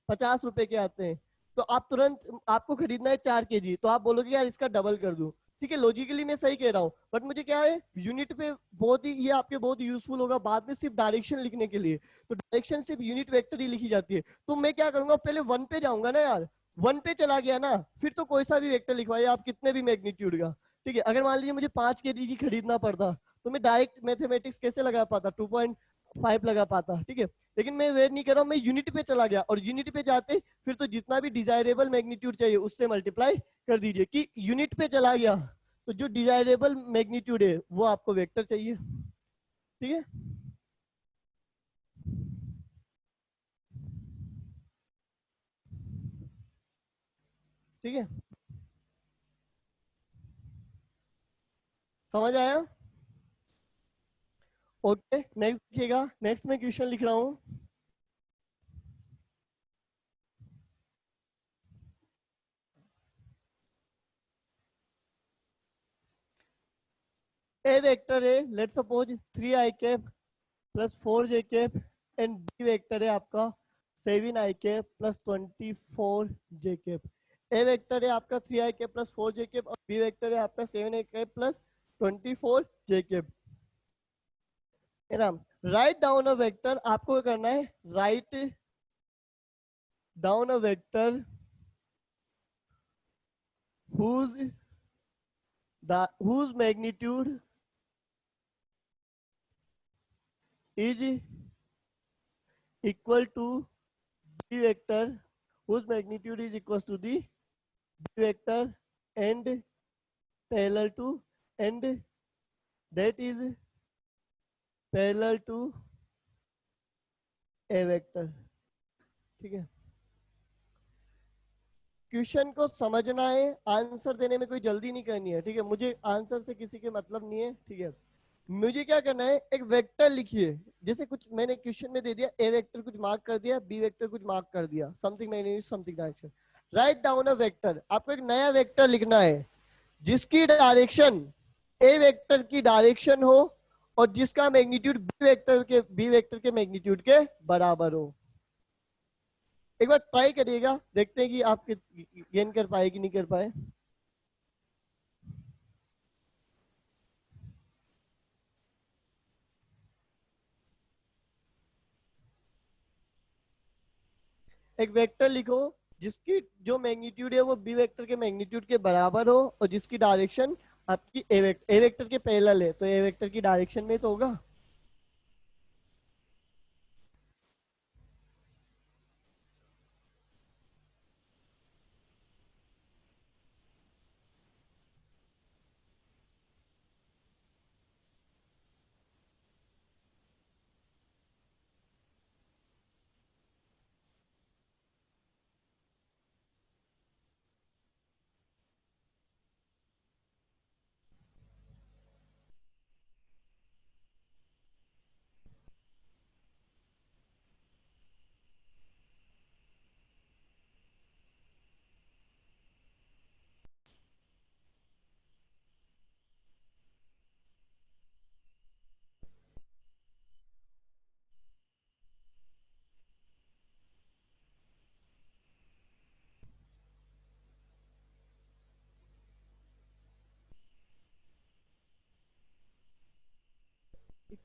50 रुपए के आते हैं, तो आप तुरंत, आपको खरीदना है 4 kg, तो आप बोलोगे यार इसका डबल कर दूं। ठीक है, लॉजिकली मैं सही कह रहा हूँ, बट मुझे क्या है यूनिट पे बहुत ही, ये आपके बहुत यूजफुल होगा बाद में सिर्फ डायरेक्शन लिखने के लिए। तो डायरेक्शन सिर्फ यूनिट वेक्टर ही लिखी जाती है। तो मैं क्या करूंगा, पहले 1 पे जाऊंगा ना यार, 1 पे चला गया ना, फिर तो कोई सा भी वेक्टर लिखवाइए आप, कितने भी मैग्नीट्यूड का। ठीक है, अगर मान लीजिए मुझे 5 kg खरीदना पड़ता तो मैं डायरेक्ट मैथमेटिक्स कैसे लगा पाता? 2.5 लगा पाता। ठीक है, लेकिन मैं वे नहीं कर रहा हूँ, मैं यूनिट पे चला गया, और यूनिट पे जाते फिर तो जितना भी डिजायरेबल मैग्नीट्यूड चाहिए उससे मल्टीप्लाई कर दीजिए। कि यूनिट पे चला गया तो जो डिजायरेबल मैग्नीट्यूड है वो आपको वेक्टर चाहिए। ठीक है, ठीक है, समझ आया? ओके, नेक्स्ट देखिएगा, नेक्स्ट मैं क्वेश्चन लिख रहा हूँ। ए वेक्टर है let suppose 3i plus 4j and B vector है आपका 7i प्लस 24j। ए वेक्टर है आपका 3i प्लस 4j और बी वेक्टर है आपका 7i प्लस 24j। है ना? राइट डाउन अ वेक्टर, आपको करना है write down a vector whose whose magnitude is equal to b vector whose magnitude is equals to the b vector and parallel to, and that is parallel to a vector। ठीक है, question को समझना है, answer देने में कोई जल्दी नहीं करनी है। ठीक है, मुझे आंसर से किसी के मतलब नहीं है। ठीक है, मुझे क्या करना है, एक वेक्टर लिखिए। जैसे कुछ मैंने क्वेश्चन में दे दिया, ए वेक्टर कुछ मार्क कर दिया, बी वेक्टर कुछ मार्क कर दिया, समथिंग मैंने something direction. Write down a vector, आपको एक नया वेक्टर लिखना है जिसकी डायरेक्शन ए वेक्टर की डायरेक्शन हो और जिसका मैग्नीट्यूड बी वेक्टर के मैग्नीट्यूड के बराबर हो। एक बार ट्राई करिएगा, देखते हैं कि आप गेन कर पाए कि नहीं कर पाए। एक वेक्टर लिखो जिसकी जो मैग्नीट्यूड है वो बी वेक्टर के मैग्नीट्यूड के बराबर हो और जिसकी डायरेक्शन आपकी ए वेक्टर के पैरेलल है, तो ए वेक्टर की डायरेक्शन में तो होगा।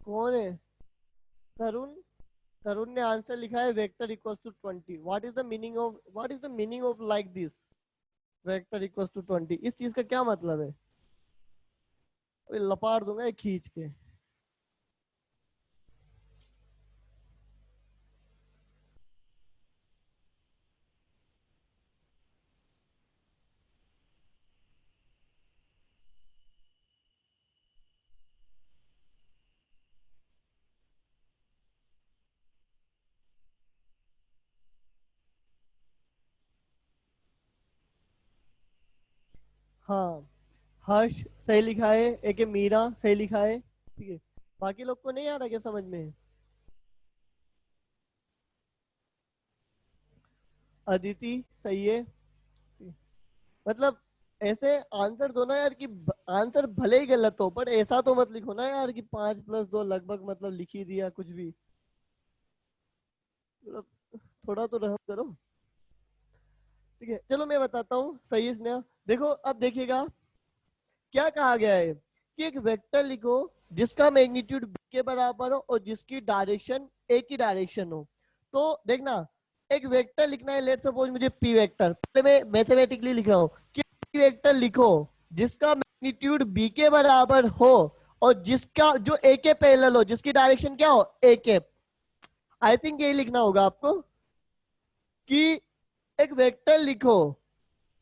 कौन है? तरुण। तरुण ने आंसर लिखा है vector equals to 20। What is the meaning of like this, vector equals to 20? इस चीज का क्या मतलब है? अभी लपाट दूंगा ये खींच के। हाँ, हर्ष सही लिखा है, एक है मीरा सही लिखा है। ठीक है, बाकी लोग को नहीं आ रहा क्या समझ में? अदिति सही है। मतलब ऐसे आंसर दो ना यार कि आंसर भले ही गलत हो पर ऐसा तो मत लिखो ना यार कि 5+2 लगभग मतलब लिख ही दिया कुछ भी। मतलब थोड़ा तो रहम करो। ठीक है, चलो मैं बताता हूँ सही है स्नेहा। देखो अब देखिएगा क्या कहा गया है कि एक वेक्टर लिखो जिसका मैग्नीट्यूड b के बराबर हो और जिसकी डायरेक्शन a की डायरेक्शन हो। तो देखना, एक वेक्टर लिखना है, लेट सपोज मुझे p वेक्टर, पहले मैं मैथमेटिकली लिख रहा हूँ कि p वेक्टर लिखो जिसका मैग्नीट्यूड b के बराबर हो और जिसका जो a के पैरेलल हो, जिसकी डायरेक्शन क्या हो, a के। आई थिंक यही लिखना होगा आपको कि एक वेक्टर लिखो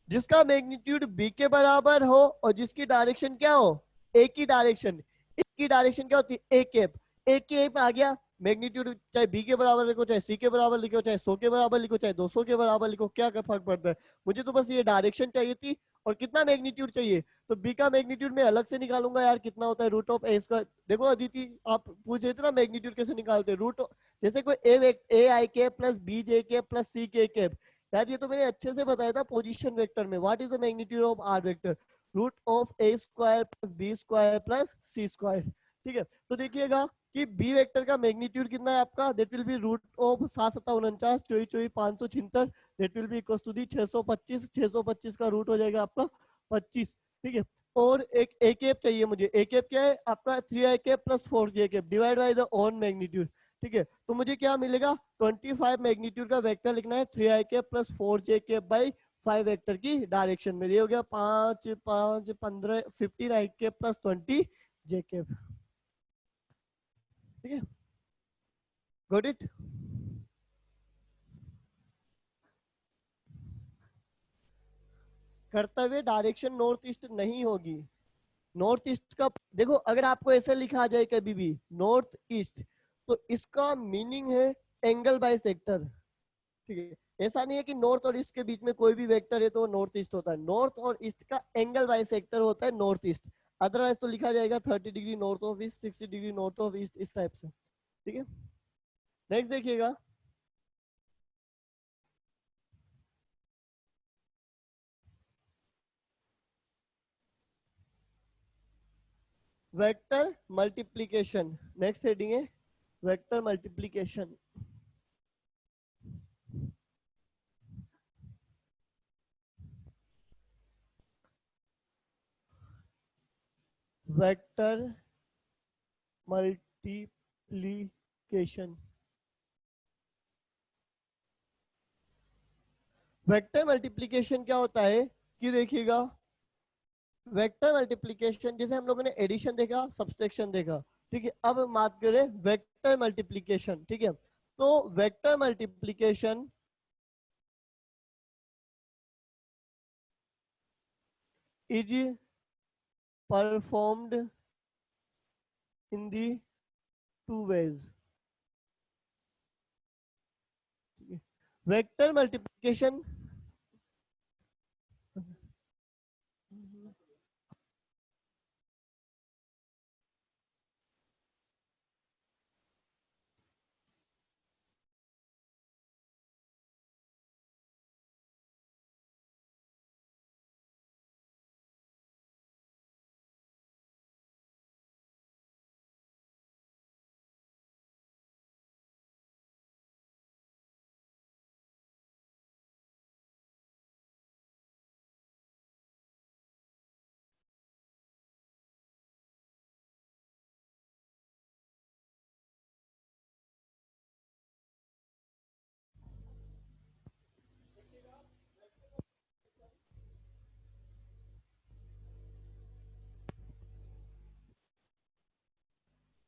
जिसका मैग्नीट्यूड b के बराबर हो और जिसकी डायरेक्शन क्या हो, a की डायरेक्शन। a की डायरेक्शन क्या होती है, a कैप। a कैप आ गया, मैग्नीट्यूड चाहे b के बराबर लिखो, चाहे c के बराबर लिखो, चाहे 100 के बराबर लिखो, चाहे 200 के बराबर लिखो, क्या फर्क पड़ता है? मुझे तो बस ये डायरेक्शन चाहिए थी और कितना मैग्नीट्यूड चाहिए। तो b का मैग्नीट्यूड मैं अलग से निकालूंगा यार, कितना होता है रूट ऑफ ए स्क्वायर। देखो अदिति, आप पूछ रहे थे ना मैग्नीट्यूड कैसे निकालते हैं, जैसे कोई ए आई के प्लस बी जे के प्लस सी के कैप। यार ये तो मैंने अच्छे से बताया था पोजीशन वेक्टर में, what is the magnitude of R vector, root of A square plus B square plus C square. ठीक है, तो देखिएगा कि बी वेक्टर का मैग्नीट्यूड कितना है आपका, that will be root of 7 7 49 चोई चोई 576, that will be equal to the 625। 625 का रूट हो जाएगा आपका 25। ठीक है, और एक ए कैप चाहिए मुझे। ए कैप क्या है आपका, 3i cap plus 4j cap divide by the own magnitude. ठीक है, तो मुझे क्या मिलेगा, 25 मैग्नीट्यूड का वेक्टर लिखना है 3i cap plus 4j cap by 5 vector की डायरेक्शन में। ये हो गया 5 5 15 15i cap plus 20 j cap. ठीक है, गॉट इट? कर्तव्य डायरेक्शन नॉर्थ ईस्ट नहीं होगी। नॉर्थ ईस्ट का देखो, अगर आपको ऐसे लिखा जाए कभी भी नॉर्थ ईस्ट, तो इसका मीनिंग है एंगल बाय सेक्टर। ठीक है, ऐसा नहीं है कि नॉर्थ और ईस्ट के बीच में कोई भी वेक्टर है तो नॉर्थ ईस्ट होता है। नॉर्थ और ईस्ट का एंगल बाय सेक्टर होता है नॉर्थ ईस्ट। अदरवाइज तो लिखा जाएगा 30 degree north of east, 60 degree north of east, इस टाइप से। ठीक है, नेक्स्ट देखिएगा। वेक्टर मल्टीप्लीकेशन, नेक्स्ट हेडिंग है vector multiplication. Vector multiplication, vector multiplication क्या होता है कि देखिएगा, वेक्टर मल्टीप्लीकेशन जैसे हम लोगों ने एडिशन देखा, सब्सट्रैक्शन देखा। ठीक है, अब हम बात करें वेक्टर मल्टीप्लीकेशन। ठीक है, तो vector multiplication is performed in the two ways. Vector multiplication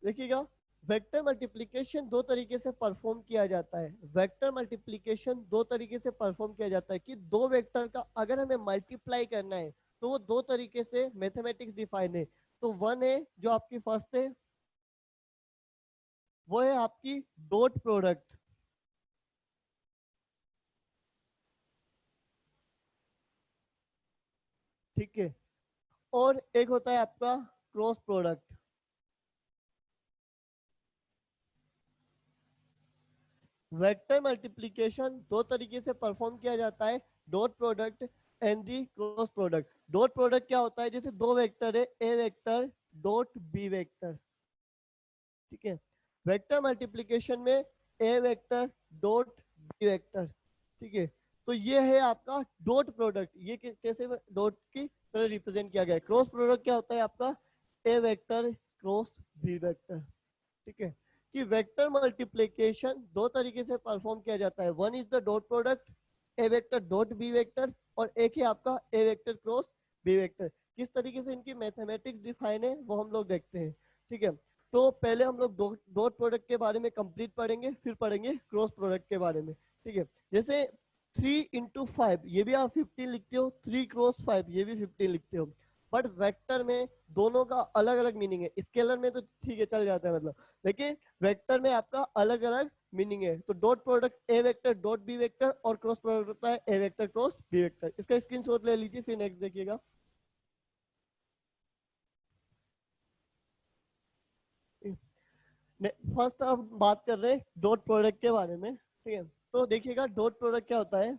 देखिएगा, वेक्टर मल्टीप्लिकेशन दो तरीके से परफॉर्म किया जाता है। वेक्टर मल्टीप्लिकेशन दो तरीके से परफॉर्म किया जाता है कि दो वेक्टर का अगर हमें मल्टीप्लाई करना है तो वो दो तरीके से मैथमेटिक्स डिफाइन है। तो वन है जो आपकी फर्स्ट है, वो है आपकी डॉट प्रोडक्ट। ठीक है, और एक होता है आपका क्रॉस प्रोडक्ट। वेक्टर मल्टीप्लिकेशन दो तरीके से परफॉर्म किया जाता है, dot product and the cross product. Dot product क्या होता है, जैसे दो वेक्टर है, A vector dot B vector. ठीक है, वेक्टर मल्टीप्लिकेशन में ए वेक्टर डॉट बी वेक्टर। ठीक है, तो ये है आपका डॉट प्रोडक्ट। ये कैसे डॉट की तरह रिप्रेजेंट किया गया है। क्रॉस प्रोडक्ट क्या होता है आपका, A vector cross B vector. ठीक है, कि वेक्टर मल्टीप्लिकेशन दो तरीके से परफॉर्म किया जाता है। One is the dot product A vector dot B vector, और एक है आपका A vector cross B vector. किस तरीके से इनकी मैथमेटिक्स डिफाइन है वो हम लोग देखते हैं। ठीक है, तो पहले हम लोग डॉट प्रोडक्ट के बारे में कंप्लीट पढ़ेंगे, फिर पढ़ेंगे क्रॉस प्रोडक्ट के बारे में। ठीक है, जैसे 3 into 5 ये भी आप 15 लिखते हो, 3 × 5 ये भी 15 लिखते हो। बट वेक्टर में दोनों का अलग अलग मीनिंग है। स्केलर में तो ठीक है चल जाता है मतलब, लेकिन वेक्टर में आपका अलग अलग मीनिंग है। तो dot product A vector dot B vector, और क्रॉस प्रोडक्ट होता है A vector cross B vector. इसका स्क्रीनशॉट ले लीजिए, फिर नेक्स्ट देखिएगा। फर्स्ट अब बात कर रहे हैं डॉट प्रोडक्ट के बारे में। ठीक है, तो देखिएगा डॉट प्रोडक्ट क्या होता है।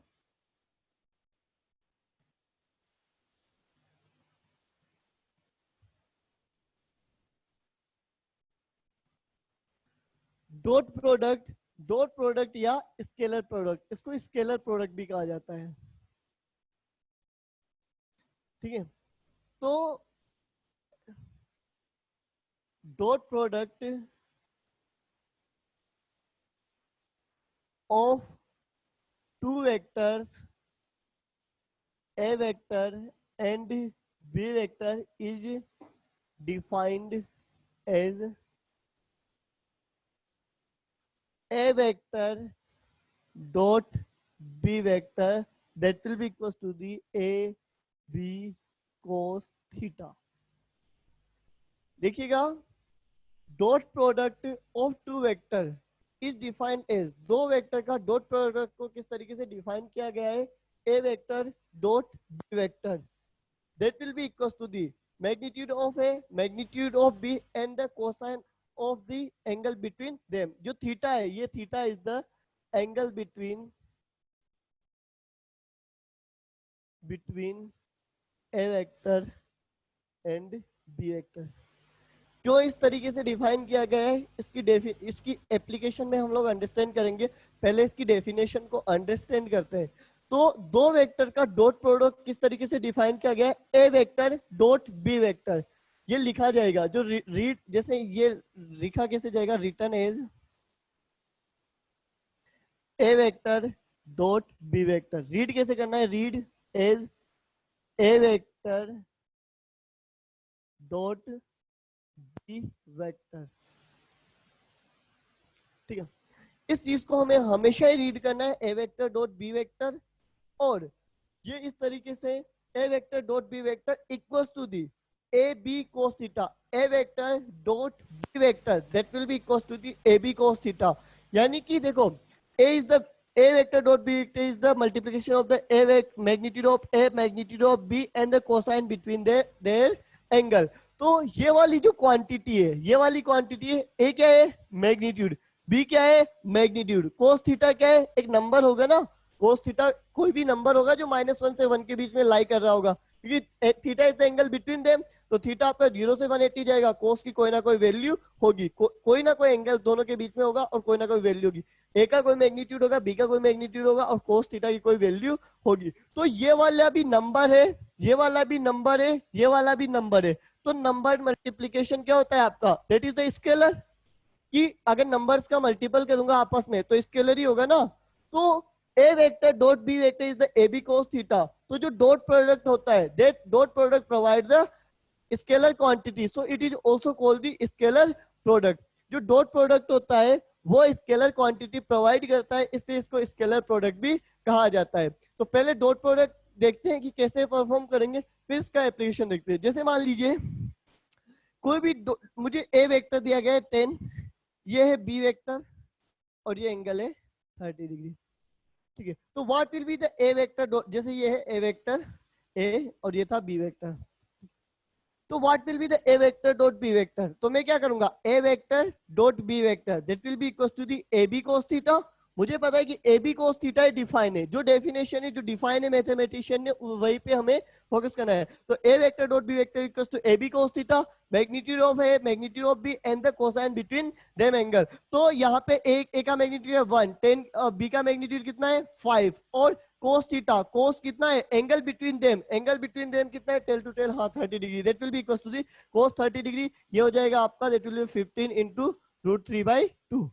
डॉट प्रोडक्ट या स्केलर प्रोडक्ट, इसको स्केलर प्रोडक्ट भी कहा जाता है। ठीक है, तो dot product of two vectors a vector and b vector is defined as a vector dot b vector, that will be equals to the a B cos theta. देखिएगा, dot product of two vector is defined as, दो vector का dot product को किस तरीके से define किया गया है, A vector dot B vector, that will be equals to the magnitude of A, magnitude of B and the cosine of the angle between them। जो थीटा है, ये theta is the angle between A vector and B vector। क्यों इस तरीके से define किया गया है, इसकी एप्लीकेशन में हम लोग अंडरस्टैंड करेंगे। पहले इसकी डेफिनेशन को अंडरस्टैंड करते हैं। तो दो वेक्टर का डॉट प्रोडक्ट किस तरीके से डिफाइन किया गया है, A vector dot B vector. ये लिखा जाएगा, जो रीड जैसे ये लिखा कैसे जाएगा, written as A vector dot B vector. Read कैसे करना है, read as A vector dot B vector. ठीक है, इस चीज को हमें हमेशा ही रीड करना है, A vector dot B vector. और ये इस तरीके से A vector dot B vector equals to the A B cos theta, A vector dot B vector that will be equals to the A B cos theta. यानी कि देखो, A is the A vector dot B vector is the multiplication of the A magnitude of A magnitude of B and the cosine between their angle. तो ये वाली जो quantity है, ये वाली क्वांटिटी है, ए क्या है, मैग्नीट्यूड, बी क्या है, मैग्नीट्यूड, कोस थीटा क्या है, एक नंबर होगा ना, कोस थीटा कोई भी नंबर होगा जो -1 से 1 के बीच में लाई कर रहा होगा, क्योंकि theta is the angle between them. तो थीटा आपका 0 से 180 जाएगा, कोस की कोई ना कोई वैल्यू होगी, कोई ना कोई एंगल दोनों के बीच में होगा और कोई ना कोई वैल्यू होगी। ए का कोई मैग्नीट्यूड होगा, बी का कोई मैग्नीट्यूड होगा और कोस थीटा की कोई वैल्यू होगी। तो ये वाला भी नंबर है, ये वाला भी नंबर है, ये वाला भी नंबर है। तो नंबर मल्टीप्लीकेशन क्या होता है आपका, दैट इज द स्केलर। कि अगर नंबर्स का मल्टीपल करूंगा आपस में तो स्केलर ही होगा ना। तो A vector dot B vector is the A B cos theta. तो जो डॉट प्रोडक्ट होता है, that dot product provide the scalar quantity, so it is also called the scalar product. जो डॉट प्रोडक्ट होता है वो स्केलर क्वांटिटी प्रोवाइड करता है, इसलिए इसको स्केलर प्रोडक्ट भी कहा जाता है। तो पहले डॉट प्रोडक्ट देखते हैं कि कैसे परफॉर्म करेंगे, फिर इसका एप्लीकेशन देखते हैं। जैसे मान लीजिए कोई भी मुझे ए वेक्टर दिया गया है 10, ये है बी वेक्टर और ये एंगल है 30 डिग्री। ठीक है, तो what will be the A vector, जैसे ये है ए वेक्टर ए और ये था बी वेक्टर। तो what will be the A vector dot B vector, तो मैं क्या करूंगा, A vector dot B vector that will be equal to the A B cos theta. मुझे पता है कि A B cos theta define है, जो डेफिनेशन है, जो डिफाइन है मैथमेटिशियन ने, वहीं पे हमें फोकस करना है। तो A vector dot B vector equal to A B cos theta, magnitude of A magnitude of B and the cosine between them angle. तो यहाँ पे ए का मैग्नीट्यूड है 1, 10, बी का मैग्नीट्यूड कितना है 5 और कोस थीटा, कोस कितना है, angle between them, angle between them कितना है, टेल टू टेल, हाँ 30 degree, that will be equal to the cos 30 degree. ये हो जाएगा आपका, दैट विल बी 15 इंटू √3/2।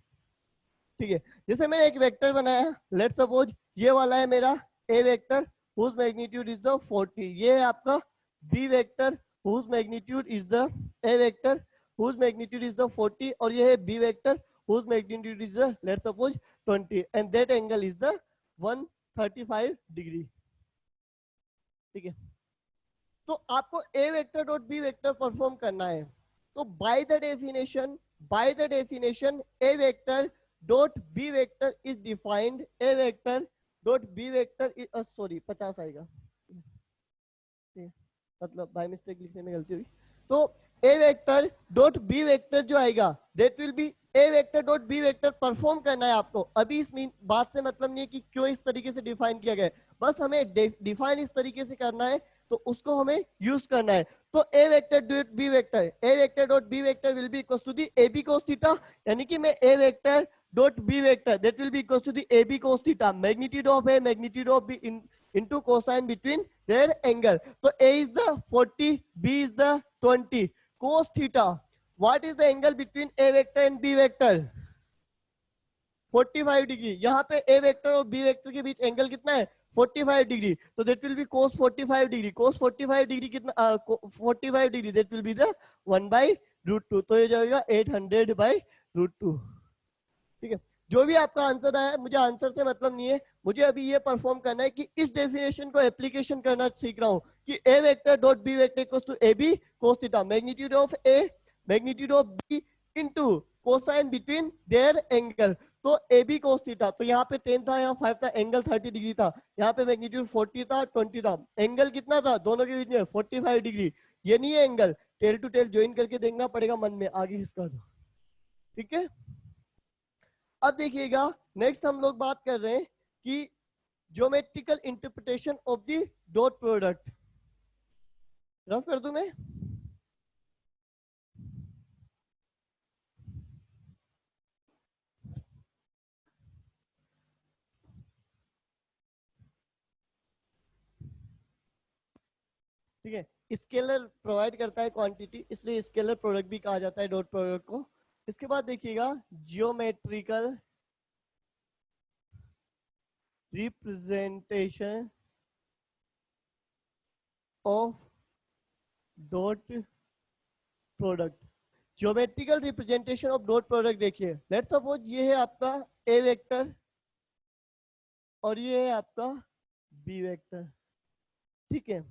ठीक है, जैसे मैंने एक वेक्टर बनाया, लेट्स सपोज ये वाला है मेरा A vector whose magnitude is the 40, ये है आपका B vector whose magnitude is the A vector whose magnitude is the 40 और ये है B vector whose magnitude is the let's suppose 20 and that angle is the 135 degree. ठीक है, तो आपको A vector dot B vector perform करना है। तो by the definition A vector dot B vector is defined, A vector dot B vector is sorry 50 आएगा, मतलब by mistake लिखने में गलती हुई। तो A vector dot B vector जो आएगा that will be A vector dot B vector perform करना है आपको। अभी इस बात से मतलब नहीं है कि क्यों इस तरीके से डिफाइन किया गया है, बस हमें डिफाइन इस तरीके से करना है तो उसको हमें यूज करना है। तो A vector dot B vector, A vector dot B vector will be equal to the A B cos theta, यानी कि मैं A vector dot B vector that will be equal to the A B cos theta, magnitude of A magnitude of B into cosine between their angle. So A is the 40, B is the 20. Cos theta. What is the angle between A vector and B vector? 45 degree. यहाँ पे A vector और B vector के बीच angle कितना है 45 degree, तो that will B cos 45 degree. cos 45 degree कितना 45 degree that will be the 1/√2, तो ये जाएगा 800/√2। ठीक है, जो भी आपका आंसर आया, मुझे आंसर से मतलब नहीं है, मुझे अभी ये परफॉर्म करना है कि इस डेफिनेशन को एप्लीकेशन करना सीख रहा हूँ कि A vector dot B vector equals to A B cos theta, magnitude of A magnitude of B into cosine between their angle. तो ए बी कोस थीटा, तो यहाँ पे 10 था, यहाँ 5 था, एंगल 30 डिग्री था, यहाँ पे मैग्नीट्यूड 40 था, 20 था, एंगल कितना था दोनों के बीच में 45 डिग्री। ये नहीं है angle, tail to tail join करके देखना पड़ेगा मन में, आगे खिसका दो, ठीक है। अब देखिएगा, नेक्स्ट हम लोग बात कर रहे हैं कि geometrical interpretation of the dot product. Rough कर दूं मैं? ठीक है, स्केलर प्रोवाइड करता है क्वांटिटी, इसलिए स्केलर प्रोडक्ट भी कहा जाता है डॉट प्रोडक्ट को। इसके बाद देखिएगा, geometrical representation of dot product. Geometrical representation of dot product, देखिए लेट्स सपोज ये है आपका ए वेक्टर और ये है आपका बी वेक्टर, ठीक है।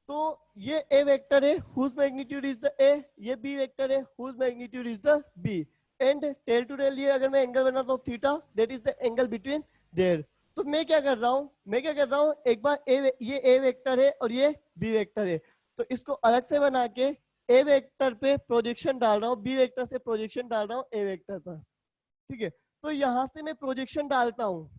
तो ये ए वेक्टर है whose magnitude is the A, ये बी वेक्टर है whose magnitude is the B, and tail to tail ये अगर मैं एंगल बनाता हूँ theta, that is the angle between there. तो मैं क्या कर रहा हूँ, एक बार ये ए वेक्टर है और ये बी वेक्टर है, तो इसको अलग से बना के ए वेक्टर पे प्रोजेक्शन डाल रहा हूँ, बी वेक्टर से प्रोजेक्शन डाल रहा हूँ ए वेक्टर पर, ठीक है। तो यहां से मैं प्रोजेक्शन डालता हूँ,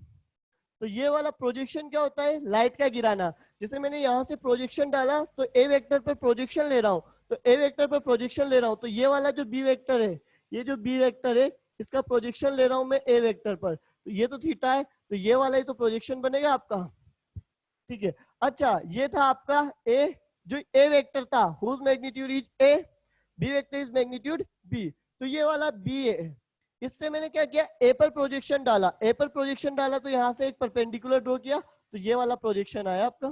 तो ये वाला प्रोजेक्शन क्या होता है, लाइट का गिराना। जैसे मैंने यहाँ से प्रोजेक्शन डाला तो ए वेक्टर पर प्रोजेक्शन ले रहा हूँ, तो ए वेक्टर पर प्रोजेक्शन ले रहा हूँ, तो ये वाला जो बी वेक्टर है, ये जो बी वेक्टर है इसका प्रोजेक्शन ले रहा हूँ मैं ए वेक्टर पर, तो ये तो थीटा है, तो ये वाला ही तो प्रोजेक्शन बनेगा आपका, ठीक है। अच्छा, ये था आपका ए, जो ए वेक्टर था whose magnitude is A, B vector is magnitude B, तो ये वाला बी है। इससे मैंने क्या किया, ए पर प्रोजेक्शन डाला, ए पर प्रोजेक्शन डाला तो यहां से एक परपेंडिकुलर ड्रॉ किया, तो ये वाला प्रोजेक्शन आया आपका,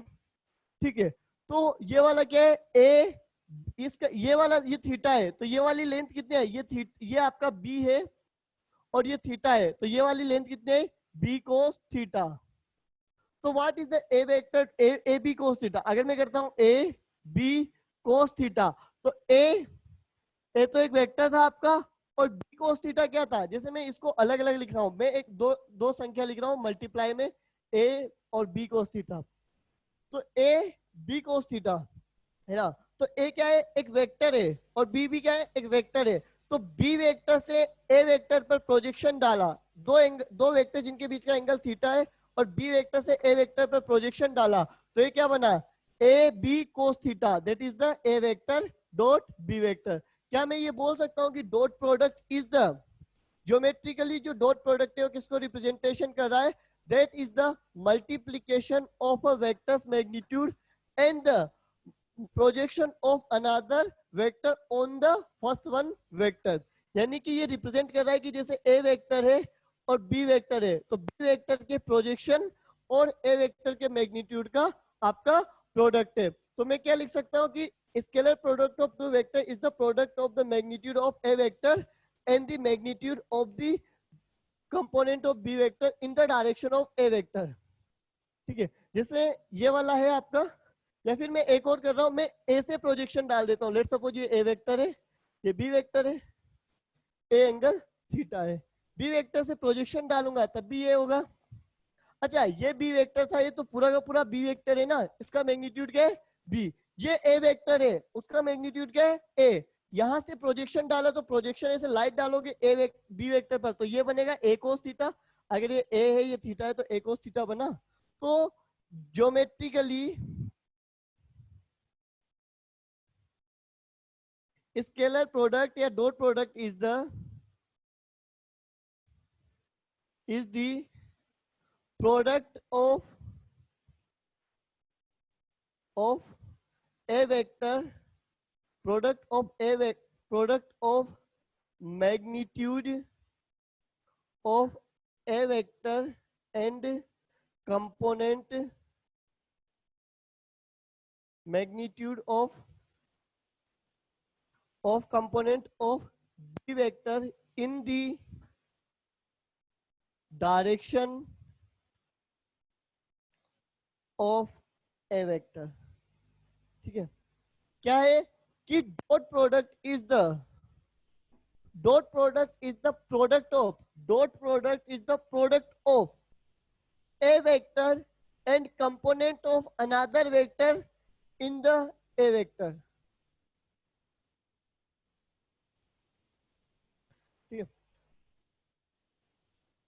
ठीक है। तो ये वाला क्या है, ए, इसका ये वाला ये थीटा है, तो ये वाली लेंथ कितनी है, ये आपका बी है और ये थीटा है, तो ये वाली लेंथ कितनी है, बी कोस थीटा। तो what is the A vector, A B cos theta, अगर मैं करता हूं ए बी कोस थीटा, तो ए तो एक वेक्टर था आपका, और बी कोस थीटा क्या था, जैसे मैं इसको अलग अलग लिख रहा हूं, मैं एक दो दो संख्या लिख रहा हूं मल्टीप्लाई में, ए और बी कोस थीटा, तो ए बी कोस थीटा है ना। तो ए क्या है, एक वेक्टर है, और बी भी क्या है, एक वेक्टर है। तो बी वेक्टर से ए वेक्टर पर प्रोजेक्शन डाला, दो वेक्टर जिनके बीच का एंगल थीटा है, और बी वेक्टर से ए वेक्टर पर प्रोजेक्शन डाला, तो ये क्या बना, A B cos theta, that is the A vector dot B vector. क्या मैं ये बोल सकता हूँ कि dot product is the, geometrically जो डॉट प्रोडक्ट है वो किसको रिप्रेजेंटेशन कर रहा है, that is the multiplication of a vector's magnitude and the projection of another vector on the first one vector. यानी कि ये रिप्रेजेंट कर रहा है कि जैसे ए वेक्टर है और बी वेक्टर है, तो बी वेक्टर के प्रोजेक्शन और ए वेक्टर के मैग्नीट्यूड का आपका प्रोडक्ट है। तो मैं क्या लिख सकता हूँ कि scalar product of two vector is the product of the magnitude of A vector and the magnitude of the component of B vector in the direction of A vector, ठीक है। जैसे ये वाला है आपका, या फिर मैं एक और कर रहा हूं, मैं ए से प्रोजेक्शन डाल देता हूं, लेट सपोज ये ए वेक्टर है, ये बी वेक्टर है, ए एंगल थीटा है, बी वेक्टर से प्रोजेक्शन डालूंगा तब भी ये होगा। अच्छा, ये बी वेक्टर था, ये तो पूरा का पूरा बी वेक्टर है ना, इसका मैग्नीट्यूड क्या है, बी। ये ए वेक्टर है, उसका मैग्नीट्यूड क्या है, ए। यहां से प्रोजेक्शन डाला तो प्रोजेक्शन ऐसे लाइट डालोगे बी वेक्टर पर, तो ये बनेगा ए कोस थीटा, अगर ये ए है ये थीटा है तो ए कोस थीटा बना। तो ज्योमेट्रिकली स्केलर प्रोडक्ट या dot product is the product of A vector, product of magnitude of A vector and component magnitude of component of b vector in the direction of A vector. ठीक है, क्या है कि dot product is the product of a vector and component of another vector in the a vector। ठीक है,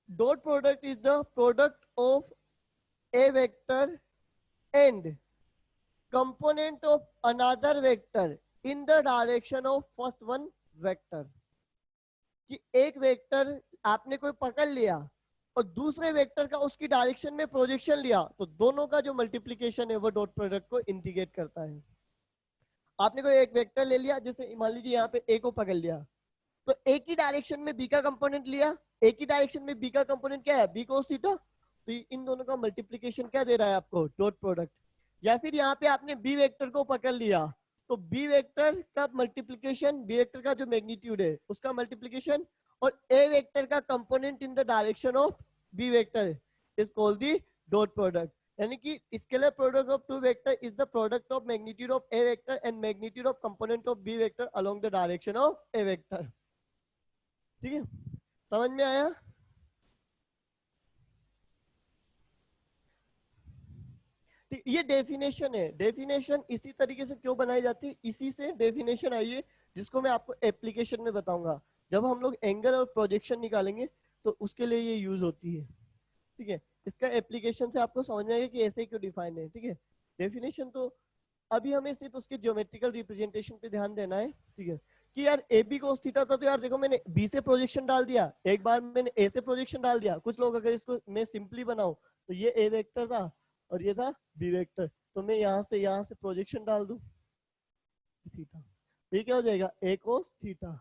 dot product is the product of a vector and component of another vector in the direction of first one vector। कि एक vector आपने कोई पकड़ लिया और दूसरे वेक्टर का उसकी डायरेक्शन में प्रोजेक्शन लिया, तो दोनों का जो मल्टीप्लीकेशन है वो डॉट प्रोडक्ट को इंडिकेट करता है। आपने कोई एक वेक्टर ले लिया, जैसे मान लीजिए यहाँ पे ए को पकड़ लिया, तो एक ही डायरेक्शन में बी का कंपोनेंट लिया, एक ही डायरेक्शन में बी का कंपोनेंट क्या है, बी कोस थीटा, तो इन दोनों का मल्टीप्लीकेशन क्या दे रहा है आपको, डॉट प्रोडक्ट। या फिर यहाँ पे आपने बी वेक्टर को पकड़ लिया, तो बी वेक्टर का मल्टीप्लीकेशन, बी वेक्टर का जो मैग्नीट्यूड है उसका मल्टीप्लीकेशन, और ए वेक्टर का component in the direction of B vector is called the dot product. यानी कि scalar product of two vector is the product of magnitude of A vector and magnitude of component of B vector along the direction of A vector. ठीक है, समझ में आया? ये definition है। Definition इसी तरीके से क्यों बनाई जाती है, इसी से डेफिनेशन आई है, जिसको मैं आपको एप्लीकेशन में बताऊंगा। जब हम लोग एंगल और प्रोजेक्शन निकालेंगे तो उसके लिए ये यूज होती है। ठीक है, इसका एप्लीकेशन से आपको समझ में आएगा कि ऐसे क्यों डिफाइन है। ठीक है, डेफिनेशन तो अभी हमें सिर्फ उसके ज्योमेट्रिकल रिप्रेजेंटेशन पे ध्यान देना है। ठीक है, कि यार ए बी कोस थीटा था, तो यार देखो मैंने बी से प्रोजेक्शन डाल दिया, एक बार मैंने ए से प्रोजेक्शन डाल दिया। कुछ लोग अगर इसको मैं सिंपली बनाऊं तो ये ए वेक्टर था और ये था बी वेक्टर, तो मैं यहाँ से प्रोजेक्शन डाल दूं थीटा, तो ये क्या हो जाएगा, ए कोस थीटा।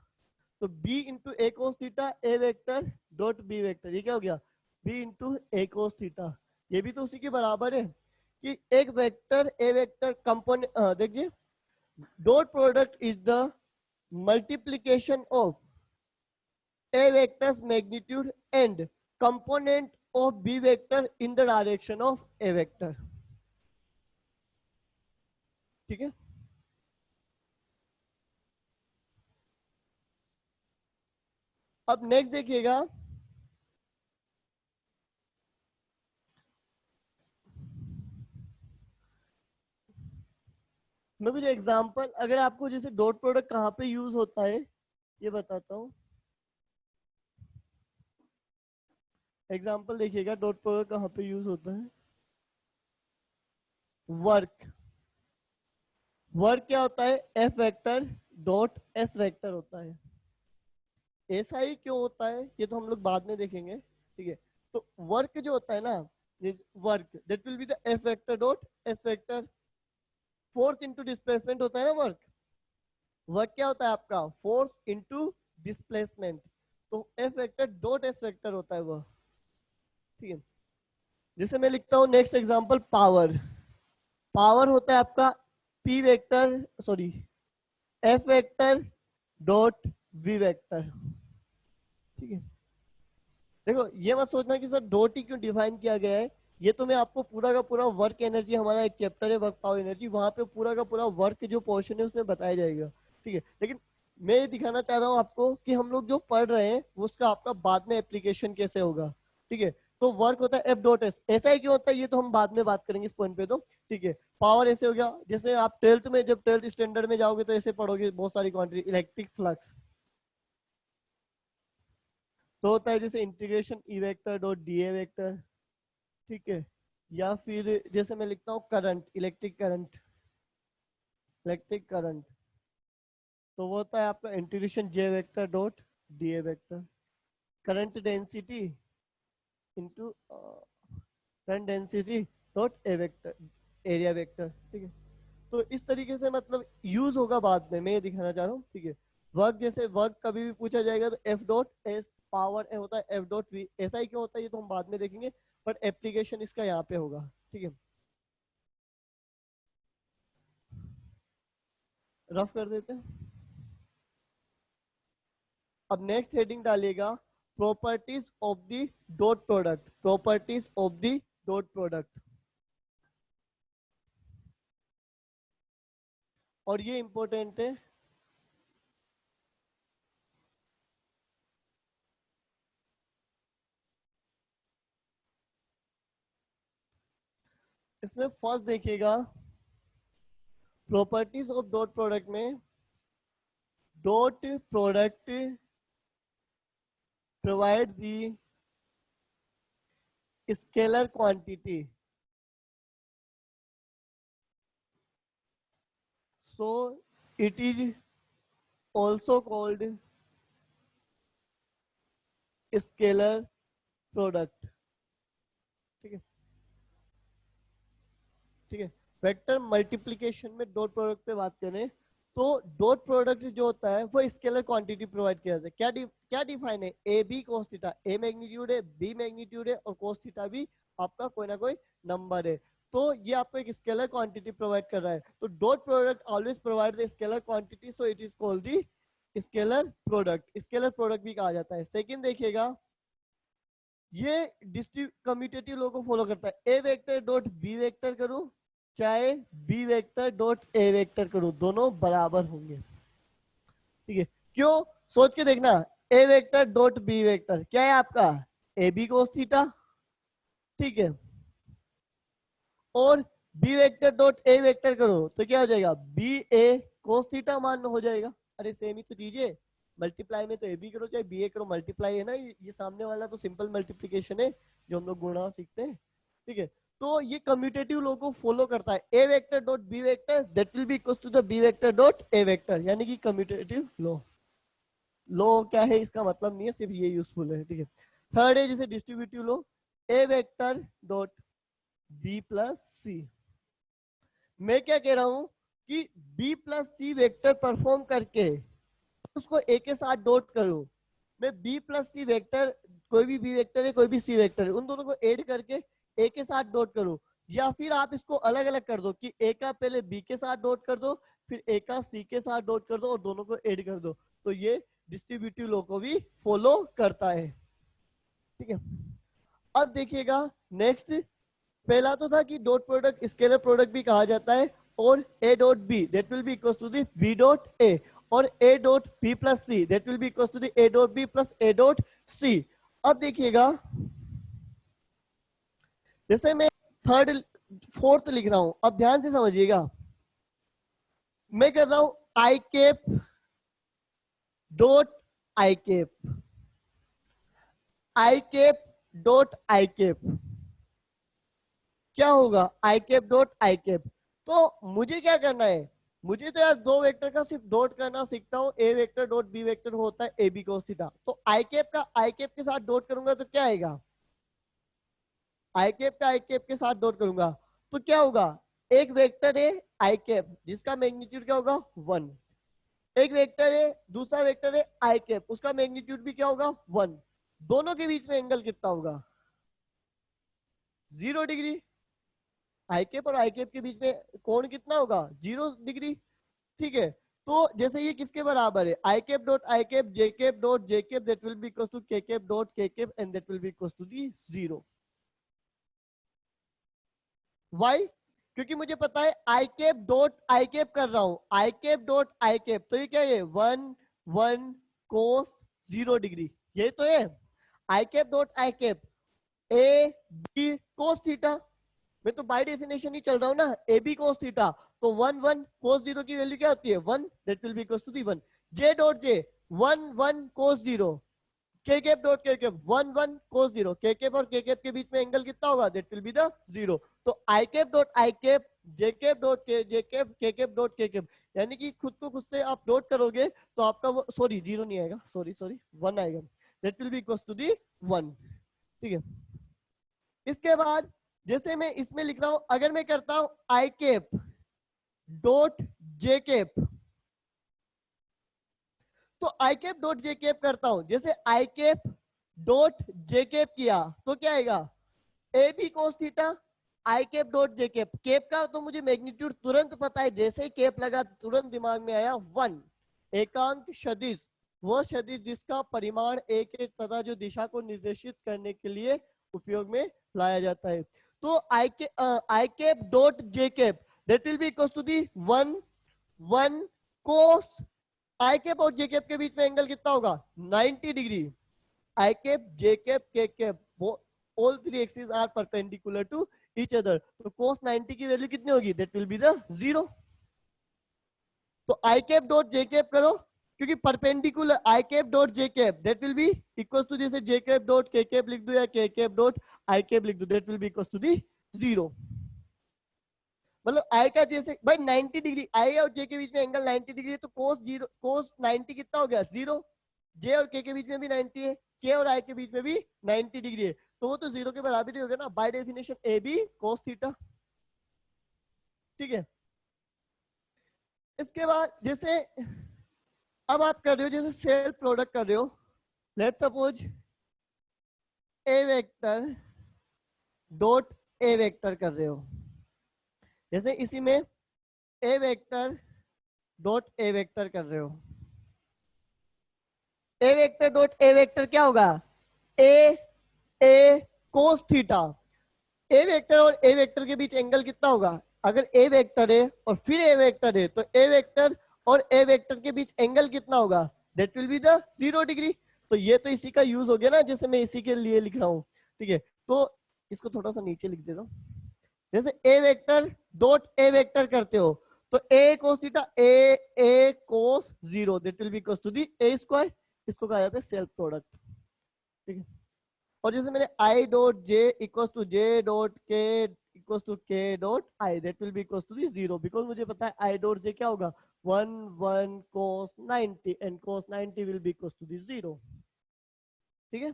तो B into A cos theta A vector dot B vector, ये क्या हो गया, बी इंटू ए कोस थीटा। ये भी तो उसी के बराबर है कि एक वेक्टर ए वेक्टर कंपोनेंट, देखिए dot product is the multiplication of a vector's magnitude and component of b vector in the direction of a vector। ठीक है, अब नेक्स्ट देखिएगा, मैं कुछ एग्जांपल, अगर आपको जैसे डॉट प्रोडक्ट कहाँ पे यूज होता है ये बताता हूँ। एग्जांपल देखिएगा, डॉट प्रोडक्ट कहाँ पे यूज होता है। वर्क, वर्क क्या होता है, F vector dot S vector होता है। ऐसा ही क्यों होता है ये तो हम लोग बाद में देखेंगे। ठीक है, तो वर्क जो होता है ना, work that will be the F vector dot S vector. Force into displacement होता है ना वर्क। वर्क क्या होता है आपका, फोर्स इनटू डिस्प्लेसमेंट, तो F vector dot S vector होता है वह। ठीक है, जैसे मैं लिखता हूं नेक्स्ट एग्जांपल, पावर। पावर होता है आपका P vector, sorry F vector dot V vector. ठीक है, देखो ये मत सोचना कि सर डॉट ही क्यों डिफाइन किया गया है, ये तो मैं आपको पूरा का पूरा वर्क एनर्जी, हमारा एक चैप्टर है वर्क पावर एनर्जी, वहां पे पूरा का पूरा वर्क जो पोर्शन है उसमें बताया जाएगा। ठीक है, लेकिन मैं ये दिखाना चाह रहा हूँ आपको कि हम लोग जो पढ़ रहे हैं उसका आपका बाद में एप्लीकेशन कैसे होगा। ठीक है, तो वर्क होता है एफ डॉट एस, ऐसा ही क्यों होता है ये तो हम बाद में बात करेंगे इस पॉइंट पे। तो ठीक है, पावर ऐसे हो गया, जैसे आप ट्वेल्थ में, जब ट्वेल्थ स्टैंडर्ड में जाओगे तो ऐसे पढ़ोगे बहुत सारी क्वांटिटी, इलेक्ट्रिक फ्लक्स तो होता है जैसे integration E vector dot D A vector. ठीक है, या फिर जैसे मैं लिखता हूँ current, electric current, electric current, तो वो होता है आपका integration J vector dot D A vector. Current density into current density dot A vector, area vector. ठीक है, तो इस तरीके से मतलब यूज होगा बाद में, मैं ये दिखाना चाह रहा हूँ। ठीक है, वर्क, जैसे वर्क कभी भी पूछा जाएगा तो एफ डॉट एस, पावर ए होता है एफ डॉट वी, ऐसा ही क्यों होता है ये तो हम बाद में देखेंगे, बट एप्लीकेशन इसका यहाँ पे होगा। ठीक है, रफ कर देते हैं। अब नेक्स्ट हेडिंग डालिएगा, properties of the dot product, properties of the dot product। और ये इंपॉर्टेंट है, इसमें फर्स्ट देखिएगा प्रॉपर्टीज ऑफ डॉट प्रोडक्ट में, dot product provide the scalar quantity, so it is also called scalar product। ठीक है, ठीक है। वेक्टर मल्टीप्लिकेशन में डॉट प्रोडक्ट पे बात करें तो डॉट प्रोडक्ट जो होता है वो स्केलर क्वांटिटी प्रोवाइड किया जाता है। क्या डिफाइन है, A B cos theta, A magnitude है, बी मैग्नीट्यूड है और कोस थीटा भी आपका कोई ना कोई नंबर है, तो ये आपको एक स्केलर क्वांटिटी प्रोवाइड कर रहा है। तो dot product always provide the scalar quantity, so it is called the scalar product, scalar product भी कहा जाता है। सेकंड देखिएगा, ये कम्यूटेटिव लॉ को फॉलो करता है। A vector dot B vector करूं चाहे B vector dot A vector करूं, दोनों बराबर होंगे। ठीक है, क्यों, सोच के देखना, ए वेक्टर डॉट बी वेक्टर क्या है आपका, ए बी कोस थीटा, ठीक है, और B vector dot A vector करो तो क्या हो जाएगा, बी ए कोस थीटा मान में हो जाएगा। अरे सेम ही तो चीज है, मल्टीप्लाई में तो ए बी करो चाहे बी ए करो, मल्टीप्लाई है ना, ये सामने वाला तो सिंपल मल्टीप्लिकेशन है जो हम लोग गुणा सीखते हैं। ठीक है, तो ये कम्यूटेटिव लॉ को फॉलो करता है। A vector dot B vector that will be equal to the B vector dot A vector, यानी कि कम्यूटेटिव लॉ। लॉ क्या है इसका मतलब नहीं है, सिर्फ ये यूजफुल है। ठीक है, थर्ड है जैसे डिस्ट्रीब्यूटिव लॉ, ए वेक्टर डॉट बी प्लस सी। मैं क्या कह रहा हूं कि B plus C vector perform करके उसको ए के साथ डॉट करूं। मैं बी प्लस सी वेक्टर, कोई भी बी वेक्टर है कोई भी सी वेक्टर है, उन दोनों को ऐड करके ए के साथ डॉट करूं, या फिर आप इसको अलग अलग कर दो कि ए का पहले बी के साथ डॉट कर दो, फिर ए का सी के साथ डॉट कर दो और दोनों को ऐड कर दो, तो ये डिस्ट्रीब्यूटिव लॉ को भी फॉलो करता है। ठीक है, अब देखिएगा नेक्स्ट, पहला तो था कि डॉट प्रोडक्ट स्केलर प्रोडक्ट भी कहा जाता है, और A dot B that will be equal to the B dot A, और A dot B plus C that will be equal to the A dot B plus A dot C. अब देखिएगा जैसे मैं थर्ड फोर्थ लिख रहा हूं, अब ध्यान से समझिएगा, मैं कर रहा हूं I cap dot I cap, I cap dot I cap, क्या होगा, I cap dot I cap. तो मुझे क्या करना है, मुझे तो यार दो वेक्टर का सिर्फ डॉट करना सीखता हूँ, A vector dot B vector होता है ए बी कोस थीटा, तो आई कैप का आई कैप के साथ डॉट करूंगा तो क्या आएगा, आई कैप का आई कैप के साथ डॉट करूंगा तो क्या होगा, एक वेक्टर है आई कैप जिसका मैग्नीट्यूड क्या होगा 1, एक वेक्टर है दूसरा वेक्टर है आई कैप उसका मैग्नीट्यूड भी क्या होगा 1, दोनों के बीच में एंगल कितना होगा 0 डिग्री, आई कैप और आई कैप के बीच में कोण कितना होगा 0 डिग्री। ठीक है, तो जैसे ये किसके बराबर है, I cap dot I cap J cap dot J cap that will be equal to K cap dot K cap and that will be equal to the 0। Why, क्योंकि मुझे पता है I cap dot I cap कर रहा हूं, I cap dot I cap, तो ये क्या है 1 1 कोस 0 डिग्री, ये तो है I cap dot I cap A B cos theta, मैं तो बाय डेफिनेशन ही चल रहा हूं ना, ए बी कोस थीटा, तो 1 1 कोस 0 की वैल्यू क्या होती है 1, that will be equal to the 1, J dot J 1 1 cos 0, K cap dot K cap 1 1 cos 0, K cap और के कैप के बीच में एंगल कितना होगा दैट विल बी द 0, तो I cap dot I cap J cap dot K J cap K cap dot K cap, यानी कि खुद को खुद से आप डॉट करोगे तो आपका वो सॉरी 0 नहीं आएगा, सॉरी 1 आएगा, that will be equal to the 1। ठीक है, इसके बाद जैसे मैं इसमें लिख रहा हूं, अगर मैं करता हूं I cap dot J cap, तो I cap dot J cap करता हूं, जैसे I cap dot J cap किया तो क्या आएगा A B cos theta I cap dot J cap, cap का तो मुझे मैग्नीट्यूड तुरंत पता है, जैसे ही कैप लगा तुरंत दिमाग में आया 1, एकांक सदिश वो सदिश जिसका परिमाण एक एक तथा जो दिशा को निर्देशित करने के लिए उपयोग में लाया जाता है। तो I cap dot J cap that will be equal to the 1 cos I cap और जे कैप के बीच में एंगल कितना होगा 90 degree. I cap J cap K cap all three axes are perpendicular to each other, तो cos 90 की value कितनी होगी that will be the 0। तो I cap dot J cap करो क्योंकि perpendicular I cap dot J cap that will be equal to जैसे J cap dot K cap लिख दो या के कैप डॉट आई कैप लिख दो that will be equal to the 0। मतलब आई का जैसे भाई 90 डिग्री आई और जे के बीच में एंगल 90 डिग्री है तो कोस 90 कितना हो गया 0। जे और के बीच में भी 90 है, के और आई के बीच में भी 90 डिग्री है, तो वो तो 0 के बराबर ही हो गया ना, by definition A B cos theta. ठीक है। इसके बाद जैसे अब आप कर रहे हो जैसे सेल्फ प्रोडक्ट कर रहे हो, let's suppose A vector dot A vector कर रहे हो, जैसे इसी में ए वेक्टर डॉट ए वेक्टर कर रहे हो, ए वेक्टर डॉट ए वेक्टर क्या होगा ए कोस थीटा। ए वेक्टर और ए वेक्टर के बीच एंगल कितना होगा, अगर ए वेक्टर है और फिर ए वेक्टर है तो ए वेक्टर और ए वेक्टर के बीच एंगल कितना होगा that will be the 0 degree. तो ये तो इसी का यूज हो गया ना, जैसे मैं इसी के लिए लिख रहा हूं। ठीक है, तो इसको थोड़ा सा नीचे लिख देता हूं। जैसे A vector dot A vector करते हो तो A cos theta A cos 0 that will be equal to the A square, इसको कहा जाता है सेल्फ प्रोडक्ट। ठीक है, और जैसे मैंने I dot J equal to J dot K equal to K dot I that will be equal to the 0 because मुझे पता है आई डॉट जे क्या होगा 1 cos 90 and cos 90 will be equal to the 0। ठीक है,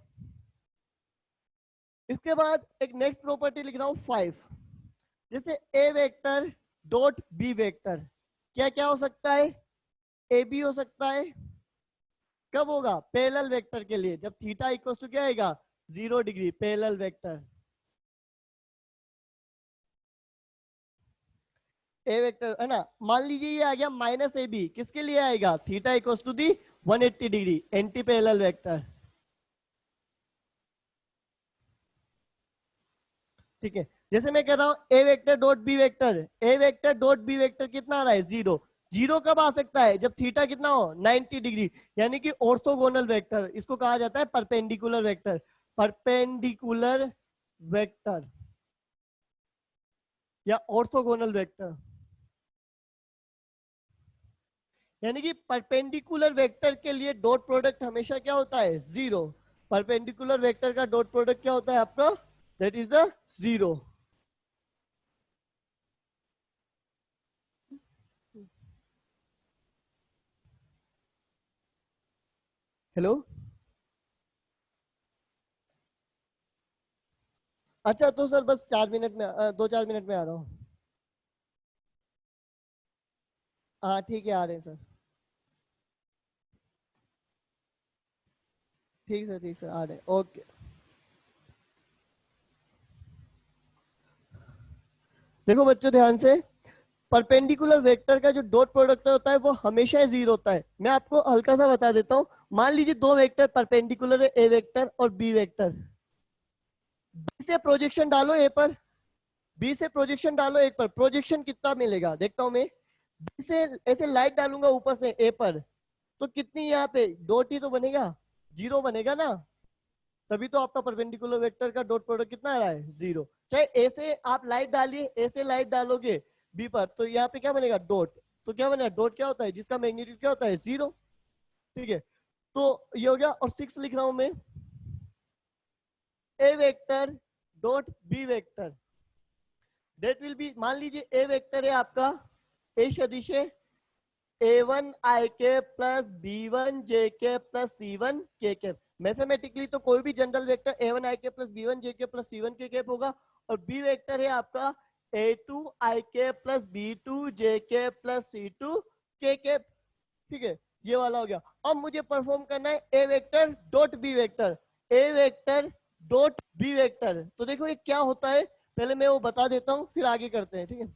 इसके बाद एक नेक्स्ट प्रॉपर्टी लिख रहा हूं 5। जैसे A vector dot B vector क्या क्या हो सकता है, ए बी हो सकता है, कब होगा पैरेलल वेक्टर के लिए जब थीटा इक्वल टू क्या आएगा 0 degree parallel vector. A vector है ना, मान लीजिए ये आ गया माइनस ए बी, किसके लिए आएगा theta equal to the 180 degree anti parallel vector. ठीक है, जैसे मैं कह रहा हूं A vector dot B vector, A vector dot B vector कितना आ रहा है 0। 0 कब आ सकता है जब थीटा कितना हो 90 डिग्री, यानी कि ऑर्थोगोनल वेक्टर, इसको कहा जाता है परपेंडिकुलर वेक्टर। परपेंडिकुलर वेक्टर या ऑर्थोगोनल वेक्टर, यानी कि परपेंडिकुलर वेक्टर के लिए डॉट प्रोडक्ट हमेशा क्या होता है 0। परपेंडिकुलर वेक्टर का डॉट प्रोडक्ट क्या होता है आपका दैट इज द 0। हेलो, अच्छा तो सर बस 4 मिनट में 2-4 मिनट में आ रहा हूँ। हाँ ठीक है, आ रहे हैं सर। ठीक सर आ रहे हैं, ओके। देखो बच्चों ध्यान से, परपेंडिकुलर वेक्टर का जो डॉट प्रोडक्ट होता है वो हमेशा 0 होता है। मैं आपको हल्का सा बता देता हूँ, मान लीजिए दो वेक्टर परपेंडिकुलर है, ए वेक्टर और बी वेक्टर। बी से प्रोजेक्शन डालो ए पर, बी से प्रोजेक्शन डालो एक पर, प्रोजेक्शन कितना मिलेगा देखता हूं मैं। बी से ऐसे लाइट डालूंगा ऊपर से ए पर तो कितनी यहाँ पे डॉट ही तो बनेगा, 0 बनेगा ना, तभी तो आपका परपेंडिकुलर वेक्टर का डॉट प्रोडक्ट कितना आ रहा है 0। चाहे ए से आप लाइट डालिए, ए से लाइट डालोगे बी पर तो यहाँ पे क्या बनेगा डॉट, तो क्या बनेगा डॉट क्या होता है जिसका मैग्नीट्यूड क्या होता है 0। ठीक है, तो ये हो गया। और 6 लिख रहा हूं मैं, A vector dot B vector that will be, मान लीजिए ए वेक्टर है आपका ए सदिश है a1 i के प्लस b1 j के प्लस c1 k के। मैथमेटिकली तो कोई भी जनरल वेक्टर a1 i के प्लस b1 j के प्लस c1 k के होगा, और b वेक्टर है आपका a2 i के प्लस b2 j के प्लस c2 k के। ठीक है, ये वाला हो गया। अब मुझे परफॉर्म करना है A vector dot B vector, A vector dot B vector. तो देखो ये क्या होता है, पहले मैं वो बता देता हूँ फिर आगे करते हैं। ठीक है,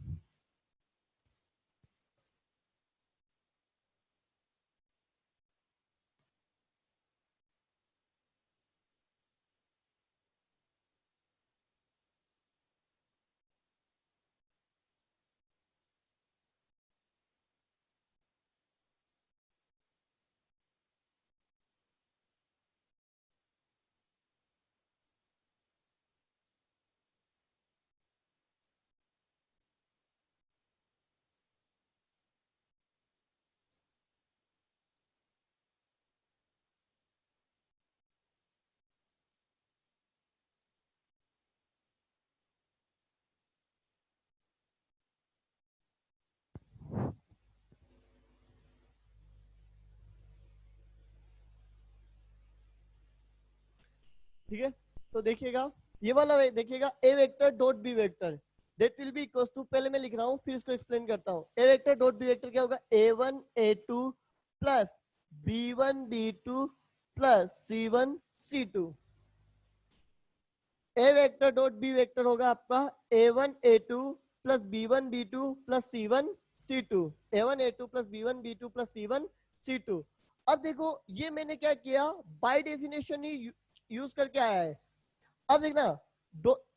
ठीक है, तो देखिएगा ये वाला देखिएगा A vector dot B vector that will be equals to, पहले मैं लिख रहा हूँ फिर इसको एक्सप्लेन करता हूँ। A vector dot B vector क्या होगा, a1 a2 plus b1 b2 plus c1 c2। ए वेक्टर डॉट बी वेक्टर होगा आपका a1 a2 plus b1 b2 plus c1 c2, a1 a2 plus b1 b2 plus c1 c2। अब देखो ये मैंने क्या किया, बाय डेफिनेशन ही यूज करके आया है। अब देखना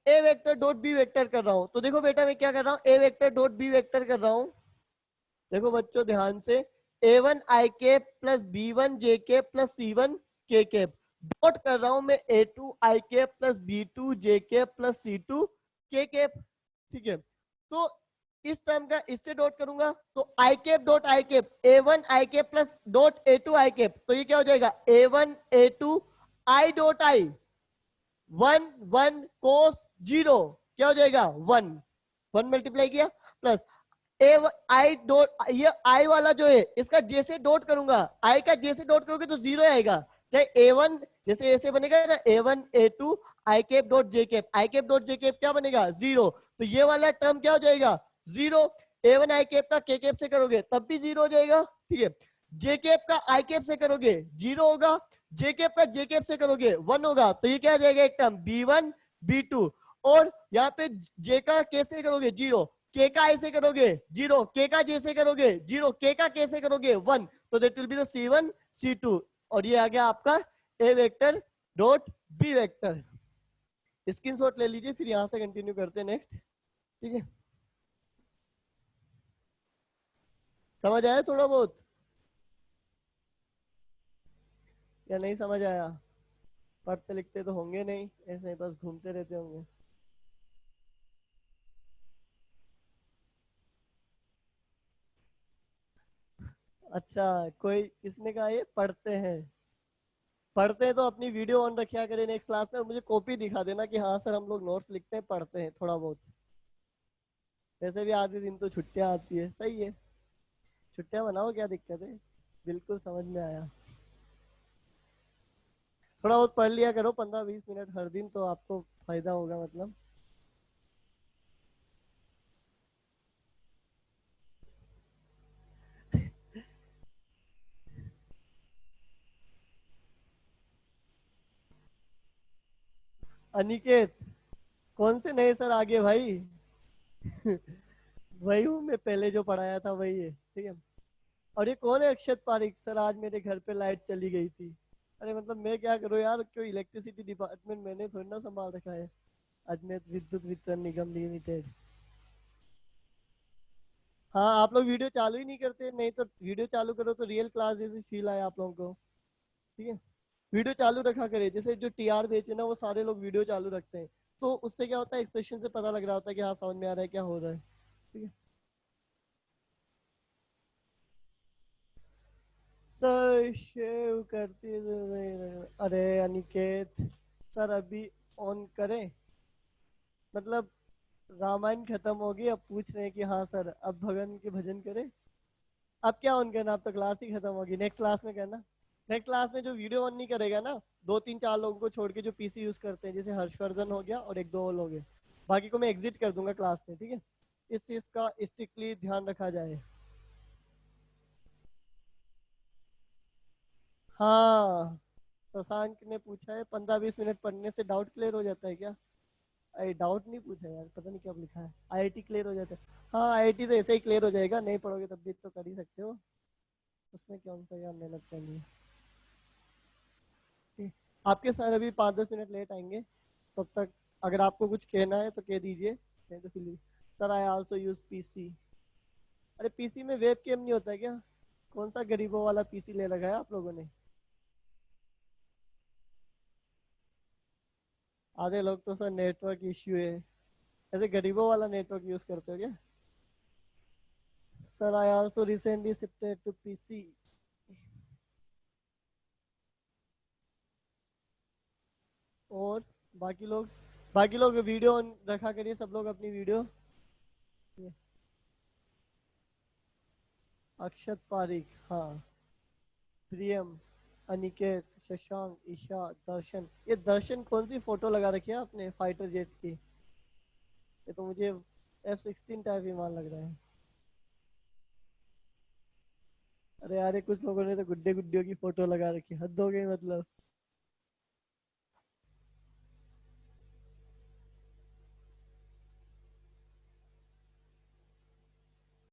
ए वेक्टर डॉट बी वेक्टर कर रहा हूं, तो देखो बेटा मैं क्या कर रहा हूं, A vector dot B vector कर रहा हूं। देखो बच्चों ध्यान से, a1 i cap plus b1 j cap plus c1 k cap dot कर रहा हूं मैं a2 i cap plus b2 j cap plus c2 k cap. ठीक है, तो इस टर्म का इससे डॉट करूंगा तो i cap dot i cap a1 i cap plus dot a2 i cap, तो ये क्या हो जाएगा a1 a2 i dot i 1 1 cos 0 क्या हो जाएगा 1 1 मल्टीप्लाई किया प्लस ए आई डॉट, ये आई वाला जो है इसका जैसे डॉट करूंगा, आई का जैसे डॉट करोगे तो जीरो आएगा, चाहे ए वन जैसे ऐसे बनेगा ना a1 a2 I cap dot J cap, I cap dot J cap क्या बनेगा जीरो, तो ये वाला टर्म क्या हो जाएगा जीरो। a1 आई कैप का के कैप से करोगे तब भी जीरो हो जाएगा। ठीक है, जे कैप का आई कैप से करोगे जीरो होगा, जे कैप का जे कैप से करोगे वन होगा, तो ये क्या आ जाएगा एक टर्म b1 b2, और यहाँ पे जे का कैसे करोगे जीरो, के का ऐसे करोगे जीरो, के का जैसे करोगे जीरो, के का कैसे करोगे वन, तो that will be the c1 c2, और ये आ गया आपका A vector dot B vector. Screenshot ले लीजिए फिर यहां से कंटिन्यू करते हैं नेक्स्ट। ठीक है, समझ आया थोड़ा बहुत या नहीं समझ आया? पढ़ते लिखते तो होंगे नहीं, ऐसे ही बस घूमते रहते होंगे। अच्छा, कोई किसने कहा ये पढ़ते हैं? पढ़ते हैं तो अपनी वीडियो ऑन रखा करें नेक्स्ट क्लास में, मुझे कॉपी दिखा देना कि हाँ सर हम लोग नोट्स लिखते हैं पढ़ते हैं थोड़ा बहुत। वैसे भी आधे दिन तो छुट्टियां आती है, सही है, छुट्टियां बनाओ क्या दिक्कत है, बिल्कुल समझ में आया। थोड़ा बहुत पढ़ लिया करो 15-20 मिनट हर दिन, तो आपको फायदा होगा मतलब। अनिकेत, कौन से नए सर आगे भाई? वही हूँ मैं, पहले जो पढ़ाया था वही है। ठीक है, और ये कौन है अक्षत पारिक सर, आज मेरे घर पे लाइट चली गई थी। अरे मतलब मैं क्या करूँ यार, क्यों इलेक्ट्रिसिटी डिपार्टमेंट मैंने थोड़ी ना संभाल रखा है, अजमेर विद्युत वितरण निगम लिमिटेड। हाँ आप लोग वीडियो चालू ही नहीं करते, नहीं तो वीडियो चालू करो तो रियल क्लास जैसी फील आए आप लोगों को। ठीक है, वीडियो चालू रखा करे, जैसे जो टीआर बेचे ना वो सारे लोग वीडियो चालू रखते हैं, तो उससे क्या होता है एक्सप्रेशन से पता लग रहा होता है कि हाँ समझ में आ रहा है क्या हो रहा है। ठीक है सर, शेव करती है। अरे अनिकेत सर अभी ऑन करें, मतलब रामायण खत्म होगी, अब पूछ रहे हैं कि हाँ सर अब भगवान के भजन करें। अब क्या ऑन करना, अब तो क्लास ही खत्म होगी, नेक्स्ट क्लास में करना। नेक्स्ट क्लास में जो वीडियो ऑन नहीं करेगा ना, 2-3-4 लोगों को छोड़ के जो पीसी यूज करते हैं, जैसे हर्षवर्धन हो गया और 1-2 और लोग हैं, बाकी को मैं एग्जिट कर दूंगा क्लास से। ठीक है, इस चीज का स्ट्रिक्टली ध्यान रखा जाए। हाँ, शशांक ने पूछा है 15-20 मिनट पढ़ने से डाउट क्लियर हो जाता है क्या? अरे डाउट नहीं पूछा यार, पता नहीं क्या लिखा है, आईआईटी क्लियर हो जाता है। हाँ आईआईटी तो ऐसे ही क्लियर हो जाएगा, नहीं पढ़ोगे तब भी तो कर ही सकते हो, उसमें कौन सा यार मेहनत करनी है। ठीक। आपके सर अभी 5-10 मिनट लेट आएंगे, तब तक अगर आपको कुछ कहना है तो कह दीजिए, नहीं तो फिर sir I also use PC. अरे पीसी में वेब कैम नहीं होता है क्या? कौन सा गरीबों वाला पीसी ले रखा है आप लोगों ने? आधे लोग तो सर नेटवर्क इश्यू है, ऐसे गरीबों वाला नेटवर्क यूज करते हो क्या? Sir I also recently shifted to PC. और बाकी लोग वीडियो ऑन रखा करिए, सब लोग अपनी वीडियो। अक्षत पारिक, हाँ, प्रियम, अनिकेत, शशांक, ईशा, दर्शन। ये दर्शन कौन सी फोटो लगा रखी है आपने फाइटर जेट की? ये तो मुझे F-16 टाइप विमान लग रहा है। अरे यार, ये कुछ लोगों ने तो गुड्डे गुड्डियों की फोटो लगा रखी है, हद हो गई मतलब।